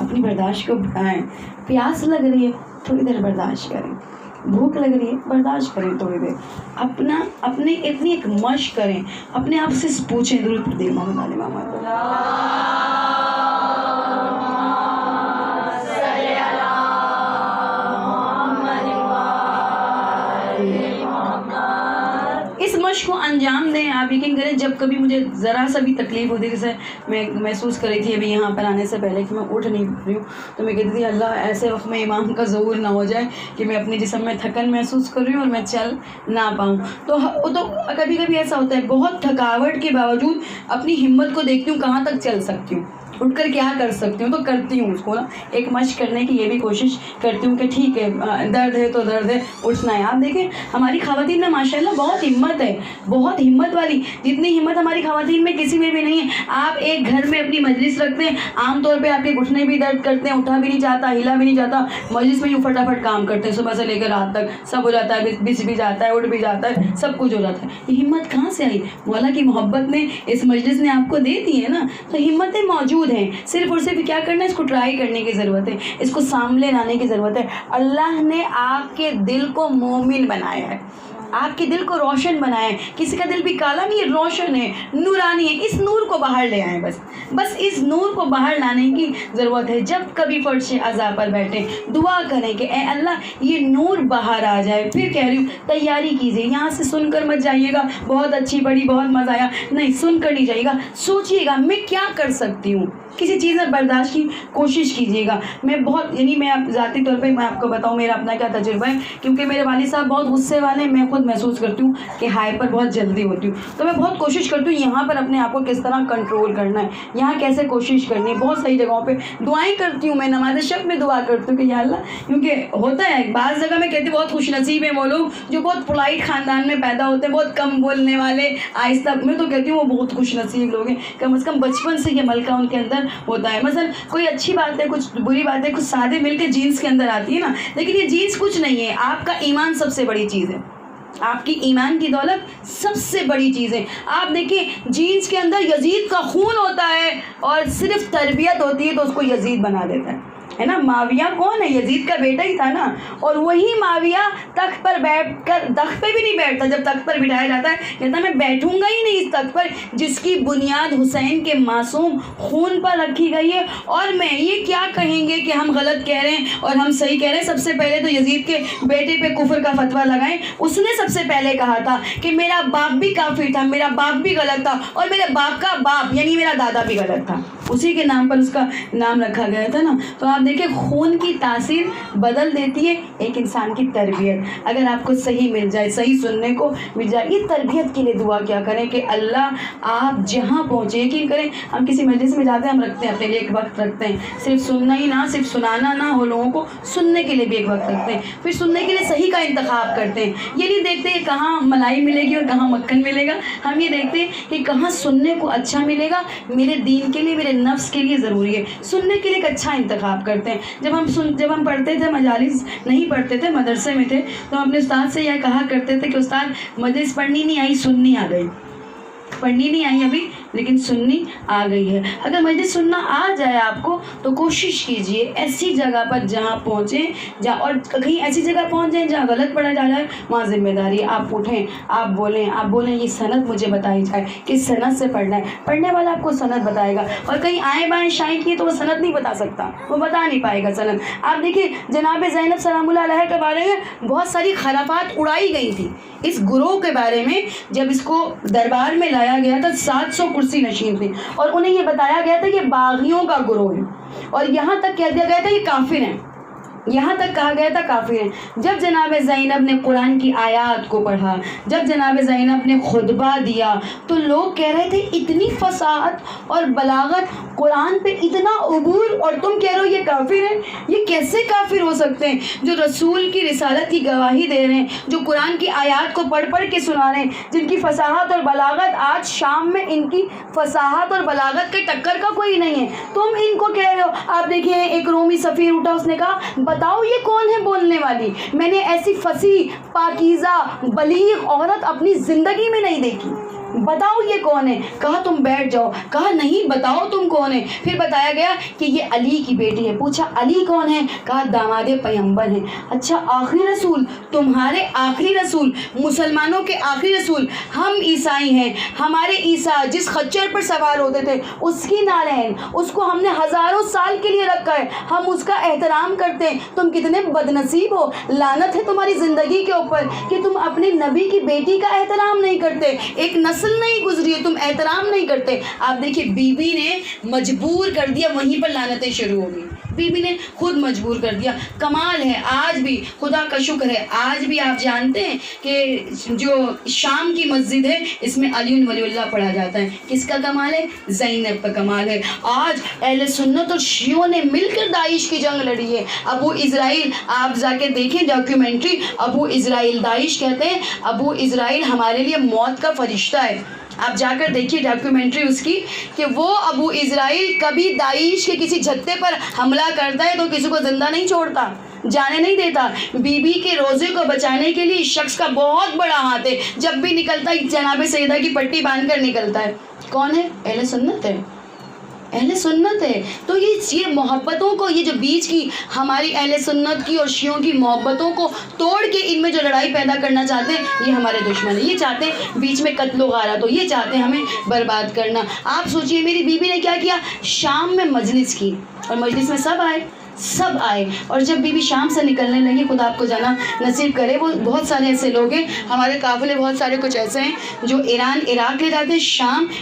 اپنی برداشت کو بڑھائیں. پیاس لگ رہی ہے تھوڑی دیر برداشت کریں، بھوک لگ رہی ہے برداشت کریں تھوڑی دیر. اپنے اتنی ایک مشق کریں، اپنے آپ سے پوچھیں درود پڑھ دیں محمد علی محمد. اس مشق کو انجام دیں. آپ یقین کریں جب کبھی مجھے ذرا سا بھی تکلیف ہوتی، جیسے میں محسوس کر رہی تھی ابھی یہاں پر آنے سے پہلے کہ میں اٹھ نہیں رہی ہوں، تو میں کہتی تھی اللہ ایسے وقت میں امام کا ظہور نہ ہو جائے کہ میں اپنے جسم میں تھکن محسوس کر رہی ہوں اور میں چل نہ پاؤں. تو کبھی کبھی ایسا ہوتا ہے بہت تھکاوٹ کے باوجود اپنی ہمت کو دیکھتی ہوں کہاں تک چل سکتی ہوں، اٹھ کر کیا کر سکتی ہوں، تو کرتی ہوں اس کو نا ایک مشق کرنے کی. یہ بھی کوشش کرتی ہوں کہ ٹھیک ہے درد ہے تو درد ہے، اٹھنا ہے. آپ دیکھیں ہماری خواتین میں ماشاءاللہ بہت ہمت ہے، بہت ہمت والی، جتنی ہمت ہماری خواتین میں کسی میں بھی نہیں ہے. آپ ایک گھر میں اپنی مجلس رکھتے ہیں، عام طور پہ آپ کے گھٹنے بھی درد کرتے ہیں، اٹھا بھی نہیں جاتا، ہلا بھی نہیں جاتا، مجلس میں یوں فٹافٹ کام کرتے ہیں صبح سے لے کر رات تک، سب ہو جاتا ہے، بچ بھی جاتا ہے، اٹھ بھی جاتا ہے، سب کچھ ہو جاتا ہے. یہ ہمت کہاں سے آئی؟ مولا کی محبت نے اس مجلس نے آپ کو دے دی ہے نا. تو ہمتیں موجود ہیں، صرف اور صرف کیا کرنا ہے، اس کو ٹرائی کرنے کی ضرورت ہے، اس کو سامنے لانے کی ضرورت ہے. اللہ نے آپ کے دل کو مومن بنایا ہے، آپ کے دل کو روشن بنایا ہے. کسی کا دل بھی کالا نہیں ہے، روشن ہے، نورانی ہے. اس نور کو باہر لے آئیں، بس اس نور کو باہر لانے کی ضرورت ہے. جب کبھی فرش عزا پر بیٹھیں دعا کریں کہ اے اللہ یہ نور باہر آ جائے. پھر کہہ رہی ہوں تیاری کیجیے، یہاں سے سن کر مت جائیے گا بہت اچھی بڑی بہت مزہ آیا، نہیں سن کر نہیں جائیے گا. سوچیے گا میں کیا کر سکتی ہوں، کسی چیز میں برداشت کی کوشش کیجیے گا. میں بہت میں ذاتی طور پہ میں آپ کو بتاؤں میرا اپنا کیا تجربہ ہے، کیونکہ میرے والد صاحب بہت غصے والے ہیں. میں خود محسوس کرتی ہوں کہ ہائپر بہت جلدی ہوتی ہوں، تو میں بہت کوشش کرتی ہوں یہاں پر اپنے آپ کو کس طرح کنٹرول کرنا ہے، یہاں کیسے کوشش کرنی ہے. بہت صحیح جگہوں پہ دعائیں کرتی ہوں، میں نماز شب میں دعا کرتی ہوں کہ یا اللہ، کیونکہ ہوتا ہے بعض جگہ میں کہتی ہوں بہت خوش نصیب ہیں وہ لوگ جو بہت پولائٹ خاندان میں پیدا ہوتے ہیں، بہت کم بولنے والے، آہستہ. میں تو کہتی ہوں وہ بہت خوش نصیب لوگ ہیں، کم از کم بچپن سے یہ ملکہ ان کے اندر ہوتا ہے. مثلا کوئی اچھی بات ہے، کچھ بری بات ہے، کچھ سادے مل کے جینس کے اندر آتی ہے نا، لیکن یہ جینس کچھ نہیں ہے، آپ کا ایمان سب سے بڑی چیز ہے، آپ کی ایمان کی دولت سب سے بڑی چیز ہے. آپ دیکھیں جینس کے اندر یزید کا خون ہوتا ہے اور صرف تربیت ہوتی ہے تو اس کو یزید بنا دیتا ہے نا. معاویہ کون ہے؟ یزید کا بیٹا ہی تھا نا. اور وہی معاویہ تخت پر بیٹھ کر، تخت پہ بھی نہیں بیٹھتا، جب تخت پر بٹھایا جاتا ہے کہتا میں بیٹھوں گا ہی نہیں اس تخت پر جس کی بنیاد حسین کے معصوم خون پر رکھی گئی ہے. اور میں یہ کیا کہیں گے کہ ہم غلط کہہ رہے ہیں اور ہم صحیح کہہ رہے ہیں. سب سے پہلے تو یزید کے بیٹے پہ کفر کا فتویٰ لگائیں. اس نے سب سے پہلے کہا تھا کہ میرا باپ بھی کافر تھا، میرا باپ بھی غلط تھا، اور میرے باپ کا باپ یعنی میرا دادا بھی غلط تھا. اسی کے نام پر اس کا نام رکھا گیا تھا نا. تو آپ دیکھیں خون کی تاثیر بدل دیتی ہے ایک انسان کی تربیت. اگر آپ کو صحیح مل جائے، صحیح سننے کو مل جائے، یہ تربیت کے لیے دعا کیا کریں کہ اللہ آپ جہاں پہنچے. یقین کریں ہم کسی مجلس میں جاتے ہیں، ہم رکھتے ہیں اپنے لیے ایک وقت رکھتے ہیں، صرف سننا ہی نہ، صرف سنانا نہ ہو، لوگوں کو سننے کے لیے بھی ایک وقت رکھتے ہیں. پھر سننے کے لیے صحیح کا انتخاب کرتے ہیں. یہ نہیں دیکھتے کہ کہاں ملائی ملے گی اور کہاں مکھن ملے گا. ہم یہ دیکھتے ہیں کہ کہاں سننے کو اچھا ملے گا، میرے دین کے لیے، میرے نفس کے لیے ضروری ہے. سننے کے لیے ایک اچھا انتخاب کرتے ہیں. جب ہم پڑھتے تھے، مجالس نہیں پڑھتے تھے، مدرسے میں تھے، تو ہم اپنے استاد سے یہ کہا کرتے تھے کہ استاد مجلس پڑھنی نہیں آئی، سننی آ گئی. پڑھنی نہیں آئی ابھی، لیکن سننی آ گئی ہے. اگر مجلس سننا آ جائے آپ کو تو کوشش کیجئے ایسی جگہ پر جہاں پہنچیں اور کہیں ایسی جگہ پہنچ جائیں جہاں غلط پڑھا جا جائے، وہاں ذمہ داری آپ اٹھیں، آپ بولیں یہ سند مجھے بتائی جائے، کس سند سے پڑھنا ہے. پڑھنے والا آپ کو سند بتائے گا، اور کہیں آئیں بائیں شائیں کیے تو وہ سند نہیں بتا سکتا، وہ بتا نہیں پائے گا سند. آپ دیکھیے جناب زینب سلام اللہ علیہ کے بارے میں بہت ساری خرافات اڑائی گئی تھی. اس گروہ کے بارے میں جب اس کو دربار میں لایا گیا تھا 700 کرسی نشین تھے، اور انہیں یہ بتایا گیا تھا یہ باغیوں کا گروہ ہے، اور یہاں تک کہہ دیا گیا تھا یہ کافر ہیں، یہاں تک کہا گیا تھا کافر ہیں. جب جناب زینب نے قرآن کی آیات کو پڑھا، جب جناب زینب نے خطبہ دیا، تو لوگ کہہ رہے تھے اتنی فصاحت اور بلاغت، قرآن پہ اتنا عبور، اور تم کہہ رہے ہو یہ کافر ہیں. یہ کیسے کافر ہو سکتے ہیں جو رسول کی رسالت کی گواہی دے رہے ہیں، جو قرآن کی آیات کو پڑھ پڑھ کے سنا رہے ہیں، جن کی فصاحت اور بلاغت آج شام میں ان کی فصاحت اور بلاغت کے ٹکر کا کوئی نہیں ہے، تم ان کو کہہ رہے ہو. آپ دیکھیں ایک رومی سفیر اٹھا، اس نے کہا بتاؤ یہ کون ہے بولنے والی، میں نے ایسی فصیح پاکیزہ بلیغ عورت اپنی زندگی میں نہیں دیکھی، بتاؤ یہ کون ہے. کہا تم بیٹھ جاؤ، کہا نہیں بتاؤ تم کون ہے. پھر بتایا گیا کہ یہ علی کی بیٹی ہے. پوچھا علی کون ہے؟ کہا داماد پیغمبر ہیں. اچھا آخری رسول، تمہارے آخری رسول، مسلمانوں کے آخری رسول. ہم عیسائی ہیں، ہمارے عیسیٰ جس خچر پر سوار ہوتے تھے اس کی نالین، اس کو ہم نے ہزاروں سال کے لیے رکھا ہے، ہم اس کا احترام کرتے ہیں. تم کتنے بد نصیب ہو، لعنت ہے تمہاری زندگی کے اوپر کہ تم اپنے نبی کی بیٹی کا احترام نہیں کرتے. ایک نسل نہیں گزری ہے، تم احترام نہیں کرتے. آپ دیکھیے بی بی نے مجبور کر دیا، وہیں پر لعنتیں شروع ہو گئی. بی بی نے خود مجبور کر دیا. کمال ہے آج بھی، خدا کا شکر ہے آج بھی آپ جانتے ہیں کہ جو شام کی مسجد ہے اس میں علی ولی اللہ پڑھا جاتا ہے. کس کا کمال ہے؟ زینب کا کمال ہے. آج اہل سنت اور شیعوں نے مل کر داعش کی جنگ لڑی ہے. ابو اسرائیل، آپ جا کے دیکھیں ڈاکیومنٹری، ابو اسرائیل، داعش کہتے ہیں ابو اسرائیل ہمارے لیے موت کا فرشتہ ہے. آپ جا کر دیکھیے ڈاکیومنٹری اس کی، کہ وہ ابو اسرائیل کبھی داعش کے کسی جھتے پر حملہ کرتا ہے تو کسی کو زندہ نہیں چھوڑتا، جانے نہیں دیتا. بی بی کے روزے کو بچانے کے لیے اس شخص کا بہت بڑا ہاتھ ہے. جب بھی نکلتا ہے جناب سیدہ کی پٹی باندھ کر نکلتا ہے. کون ہے؟ اہل سنت ہے، اہل سنت ہے. تو یہ محبتوں کو، یہ جو بیچ کی ہماری اہل سنت کی اور شیعوں کی محبتوں کو توڑ کے ان میں جو لڑائی پیدا کرنا چاہتے ہیں یہ ہمارے دشمن ہیں. یہ چاہتے ہیں بیچ میں قتل و غارت ہو، یہ چاہتے ہیں ہمیں برباد کرنا. آپ سوچئے میری بیوی نے کیا کیا، شام میں مجلس کی، اور مجلس میں سب آئے. اور جب بیوی شام سے نکلنے لگی، خدا آپ کو جانا نصیب کرے، وہ بہت سارے ایسے لوگ ہیں ہمارے قافلے، بہت سارے کچھ ایسے ہیں جو ایران عراق لے جاتے ہیں.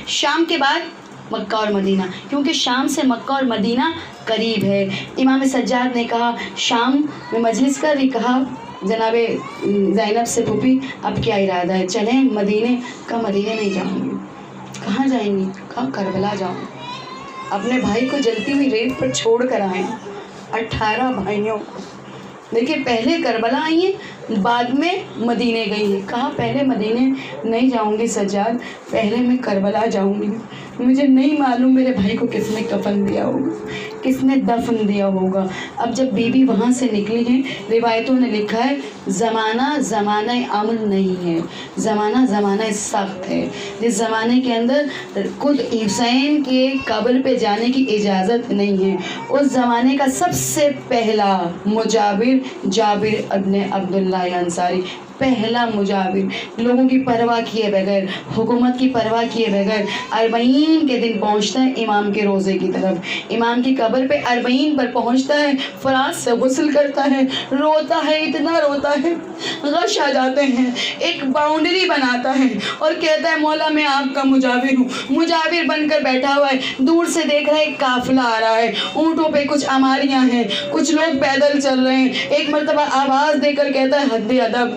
شام کے بعد مکہ اور مدینہ، کیونکہ شام سے مکہ اور مدینہ قریب ہے. امام سجاد نے کہا شام میں مجلس کا بھی، کہا جناب زینب سے پھوپھی اب کیا ارادہ ہے، چلیں مدینے؟ کہا مدینے نہیں جاؤں گی. کہاں جائیں گی؟ کہا کربلا جاؤں. اپنے بھائی کو جلتی ہوئی ریت پر چھوڑ کر آئے، 18 بھائیوں کو. دیکھیے پہلے کربلا آئی ہیں، بعد میں مدینے گئی ہیں. کہا پہلے مدینے نہیں جاؤں گی سجاد، پہلے میں کربلا جاؤں گی. مجھے نہیں معلوم میرے بھائی کو کس نے کفن دیا ہوگا، کس نے دفن دیا ہوگا. اب جب بی بی وہاں سے نکلی ہیں، روایتوں نے لکھا ہے زمانہ امن نہیں ہے، زمانہ سخت ہے. جس زمانے کے اندر خود حسین کے قبر پہ جانے کی اجازت نہیں ہے. اس زمانے کا سب سے پہلا جابر ابن عبداللہ انصاری، پہلا مجابر، لوگوں کی پرواہ کیے بغیر، حکومت کی پرواہ کیے بغیر 40 کے دن پہنچتا ہے امام کے روزے کی طرف. امام کی قبر پہ 40 پر پہنچتا ہے، فرات سے غسل کرتا ہے، روتا ہے، اتنا روتا ہے، غش آ جاتے ہیں. ایک باؤنڈری بناتا ہے اور کہتا ہے مولا میں آپ کا مجابر ہوں. مجابر بن کر بیٹھا ہوا ہے، دور سے دیکھ رہا ہے ایک قافلہ آ رہا ہے، اونٹوں پہ کچھ اماریاں ہیں، کچھ لوگ پیدل چل رہے ہیں. ایک مرتبہ آواز دے کر کہتا ہے حد ادب،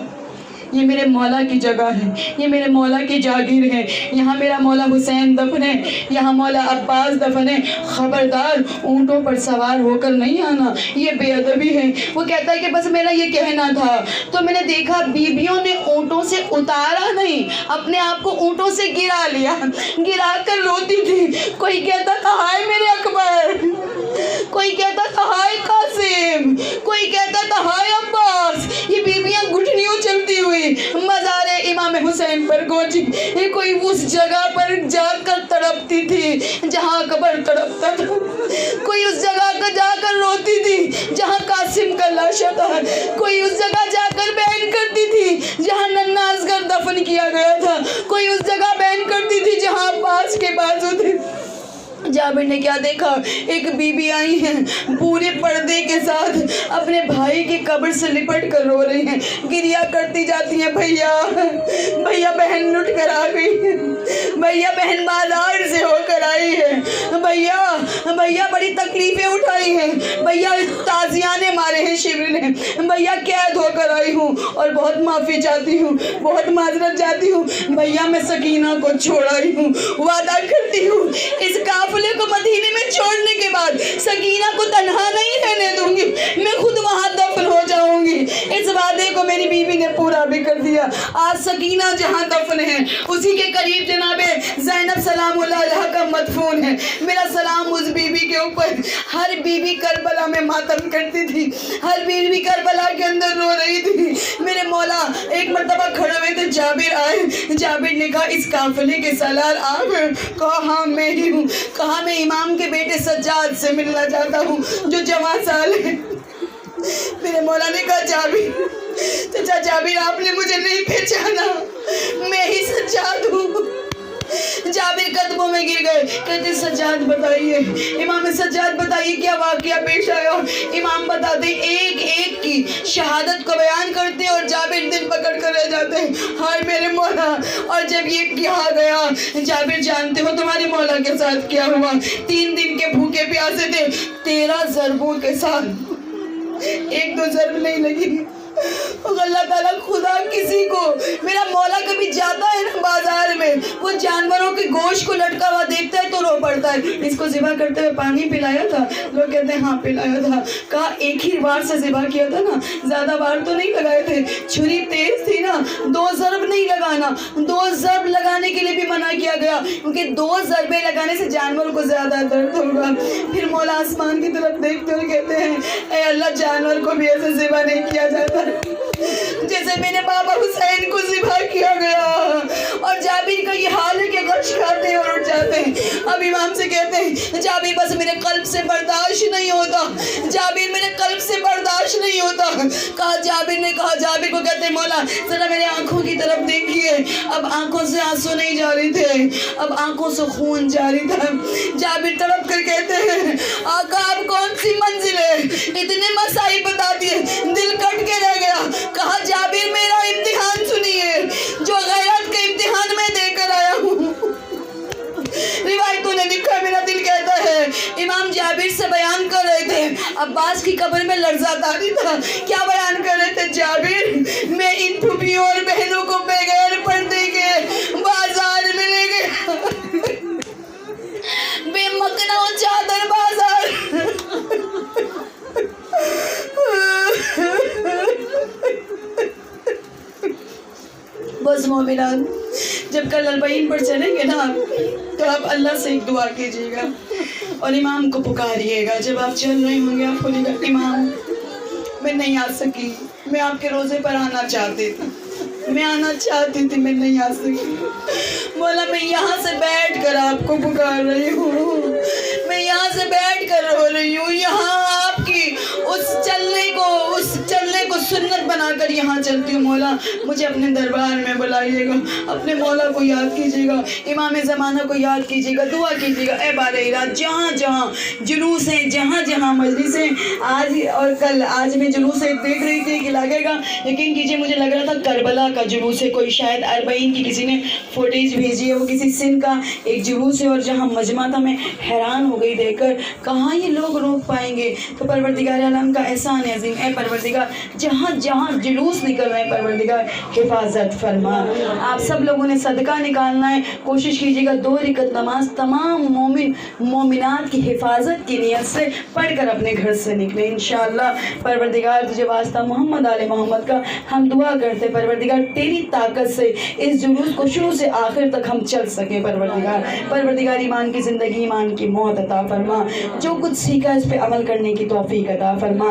یہ میرے مولا کی جگہ ہے، یہ میرے مولا کی جاگیر ہے، یہاں میرا مولا حسین دفن ہے، یہاں مولا عباس دفن ہے، خبردار اونٹوں پر سوار ہو کر نہیں آنا، یہ بے ادبی ہے. وہ کہتا ہے کہ بس میرا یہ کہنا تھا. تو میں نے دیکھا بیویوں نے اونٹوں سے اتارا نہیں، اپنے آپ کو اونٹوں سے گرا لیا، گرا کر روتی تھی. کوئی کہتا تھا ہائے میرے اکبر، کوئی کہتا تھا ہائے قاسم، کوئی کہتا تھا ہائے عباس. یہ بیویاں گھٹنیوں چلتی ہوئی مزار امام حسین پر پہنچی. کوئی اس جگہ پر جا کر تڑپتی جہاں قبر تڑپتا تھا، کوئی اس جگہ کا جا کر روتی تھی جہاں قاسم کا لاشا تھا، کوئی اس جگہ جا کر بیان کرتی تھی جہاں ننھا اصغر دفن کیا گیا تھا، کوئی اس جگہ بیان کرتی تھی جہاں عباس کے بازو تھے۔ جابر نے کیا دیکھا، ایک بی بی آئی ہیں پورے پردے کے ساتھ اپنے بھائی کی قبر سے لپٹ کر رو رہی ہیں، گریا کرتی جاتی ہیں، بھیا بھیا بہن لٹ کر آ گئی ہے، بھیا بہن بازار سے ہو کر آئی ہے، بھیا بھیا بڑی تکلیفیں اٹھائی ہیں، بھیا تازیانے مارے ہیں شبر نے، بھیا قید ہو کر آئی ہوں اور بہت معافی چاہتی ہوں، بہت معذرت چاہتی ہوں، بھیا میں سکینہ کو چھوڑ آئی ہوں، وعدہ کرتی ہوں اس قافلے کو مدینے میں چھوڑنے کے بعد سکینہ کو تنہا نہیں رہنے دوں گی، میں خود وہاں دفن ہو جاؤں گی۔ اس وعدے کو میری بیوی نے پورا بھی کر دیا۔ آج سکینہ جہاں دفن ہے اسی کے قریب جناب زینب سلام اللہ علیہ کا مدفون ہے۔ میرا سلام اس بیوی کے اوپر۔ ہر بیوی کربلا میں ماتم کرتی تھی، ہر بیوی کربلا کے اندر رو رہی تھی۔ میرے مولا ایک مرتبہ کھڑے ہوئے تھے، جابر آئے، جابر نے کہا اس قافلے کے سالار آپ؟ کہا ہاں میں ہی ہوں۔ کہا میں امام کے بیٹے سجاد سے ملنا چاہتا ہوں جو جوان سال ہے۔ میرے مولا نے کہا جابر، چچا جابر آپ نے مجھے نہیں پہچانا، میں ہی سجاد ہوں۔ جابر قدموں میں گر گئے، کہتے سجاد بتائیے، امام سجاد بتائیے کیا واقعہ پیش آیا؟ امام بتاتے ایک ایک کی شہادت کو بیان کرتے اور جابر دل پکڑ کر رہ جاتے ہیں، ہائے میرے مولا۔ اور جب یہ کہا گیا، جابر جانتے ہو تمہارے مولا کے ساتھ کیا ہوا؟ 3 دن کے بھوکے پیاسے تھے، 13 ضربوں کے ساتھ، 1-2 ضرب نہیں لگی۔ اللہ تعالیٰ خدا کسی کو، میرا مولا کبھی جاتا ہے نا بازار میں، وہ جانوروں کے گوشت کو لٹکا ہوا دیکھتا ہے تو رو پڑتا ہے۔ اس کو ذبح کرتے ہوئے پانی پلایا تھا؟ لوگ کہتے ہیں ہاں پلایا تھا۔ کہا ایک ہی بار سے ذبح کیا تھا نا، زیادہ بار تو نہیں لگائے تھے، چھری تیز تھی نا، 2 ضرب نہیں لگانا، 2 ضرب لگانے کے لیے بھی منع کیا گیا کیونکہ 2 ضربیں لگانے سے جانور کو زیادہ درد ہوگا۔ پھر مولا آسمان کی طرف دیکھتے ہوئے کہتے ہیں اے اللہ جانور کو بھی ایسے ذبح نہیں کیا جاتا جیسے میرے بابا حسین کو ذبح کیا گیا۔ اور جابر کا یہ حال ہے کہ غش کھاتے ہیں اور اٹھ جاتے ہیں۔ اب امام سے کہتے ہیں جابر بس میرے قلب سے برداشت نہیں ہوتا، جابر میرے قلب سے برداشت نہیں ہوتا۔ کہا جابر نے کہا، جابر کو کہتے ہیں مولا ذرا میرے آنکھوں کی طرف دیکھیے۔ اب آنکھوں سے آنسو نہیں جاری تھے، اب آنکھوں سے خون جاری تھا۔ جابر تڑپ کر کہتے ہیں آقا اب کون سی منزل ہے؟ اتنے مسائل بتا دیے، دل کٹ کے رہ گیا۔ کہا جابر میرا امتحان سنیے، جو غیرت کا امتحان میں دے کر آیا ہوں۔ روایتوں نے لکھا ہے، میرا دل کہتا ہے امام جابر سے بیان کر رہے تھے، عباس کی قبر میں لرزہ طاری تھا، کیا بیان کر رہے تھے؟ جابر میں ان پھوپھیوں اور بہنوں کو بغیر پردے کے بازار میں لے گیا، بے مکنا و چادر بازار۔ بس مومنان جب کل البعین پر چلیں گے نا تو آپ اللہ سے ایک دعا کیجیے گا اور امام کو پکاریے گا۔ جب آپ چل رہے ہوں گے آپ بولیے گا امام میں نہیں آ سکی، میں آپ کے روزے پر آنا چاہتی تھی، میں آنا چاہتی تھی، میں نہیں آ سکی، مولا میں یہاں سے بیٹھ کر آپ کو پکار رہی ہوں، میں یہاں سے بیٹھ کر رو رہی ہوں، یہاں آپ کی اس چلنے کو سنت بنا کر یہاں چلتی ہوں۔ مولا مجھے اپنے دربار میں بلائیے گا، اپنے مولا کو یاد کیجیے گا، امام زمانہ کو یاد کیجیے گا، دعا کیجیے گا۔ اے بارہ رات جہاں جہاں جلوس ہیں، جہاں جہاں مجلس ہیں، آج اور کل، آج میں جلوس دیکھ رہی تھی کہ لگے گا، یقین کیجیے مجھے لگ رہا تھا کربلا کا جلوس ہے، کوئی شاید اربعین کی کسی نے فوٹیج بھیجی ہے، وہ کسی سندھ کا ایک جلوس ہے، اور جہاں مجمع تھا میں حیران ہو گئی دیکھ کر، کہاں یہ لوگ روک پائیں گے؟ تو پروردگار عالم کا احسان عظیم، اے پروردگار جہاں جہاں جلوس نکل رہے ہیں پروردگار حفاظت فرما۔ آپ سب لوگوں نے صدقہ نکالنا ہے، کوشش کیجیے گا 2 رکعت نماز تمام مومن مومنات کی حفاظت کی نیت سے پڑھ کر اپنے گھر سے نکلیں انشاءاللہ۔ پروردگار تجھے واسطہ محمد آل محمد کا ہم دعا کرتے پروردگار تیری طاقت سے اس جلوس کو شروع سے آخر تک ہم چل سکیں پروردگار ایمان کی زندگی، ایمان کی موت عطا فرما، جو کچھ سیکھا اس پہ عمل کرنے کی توفیق عطا فرما۔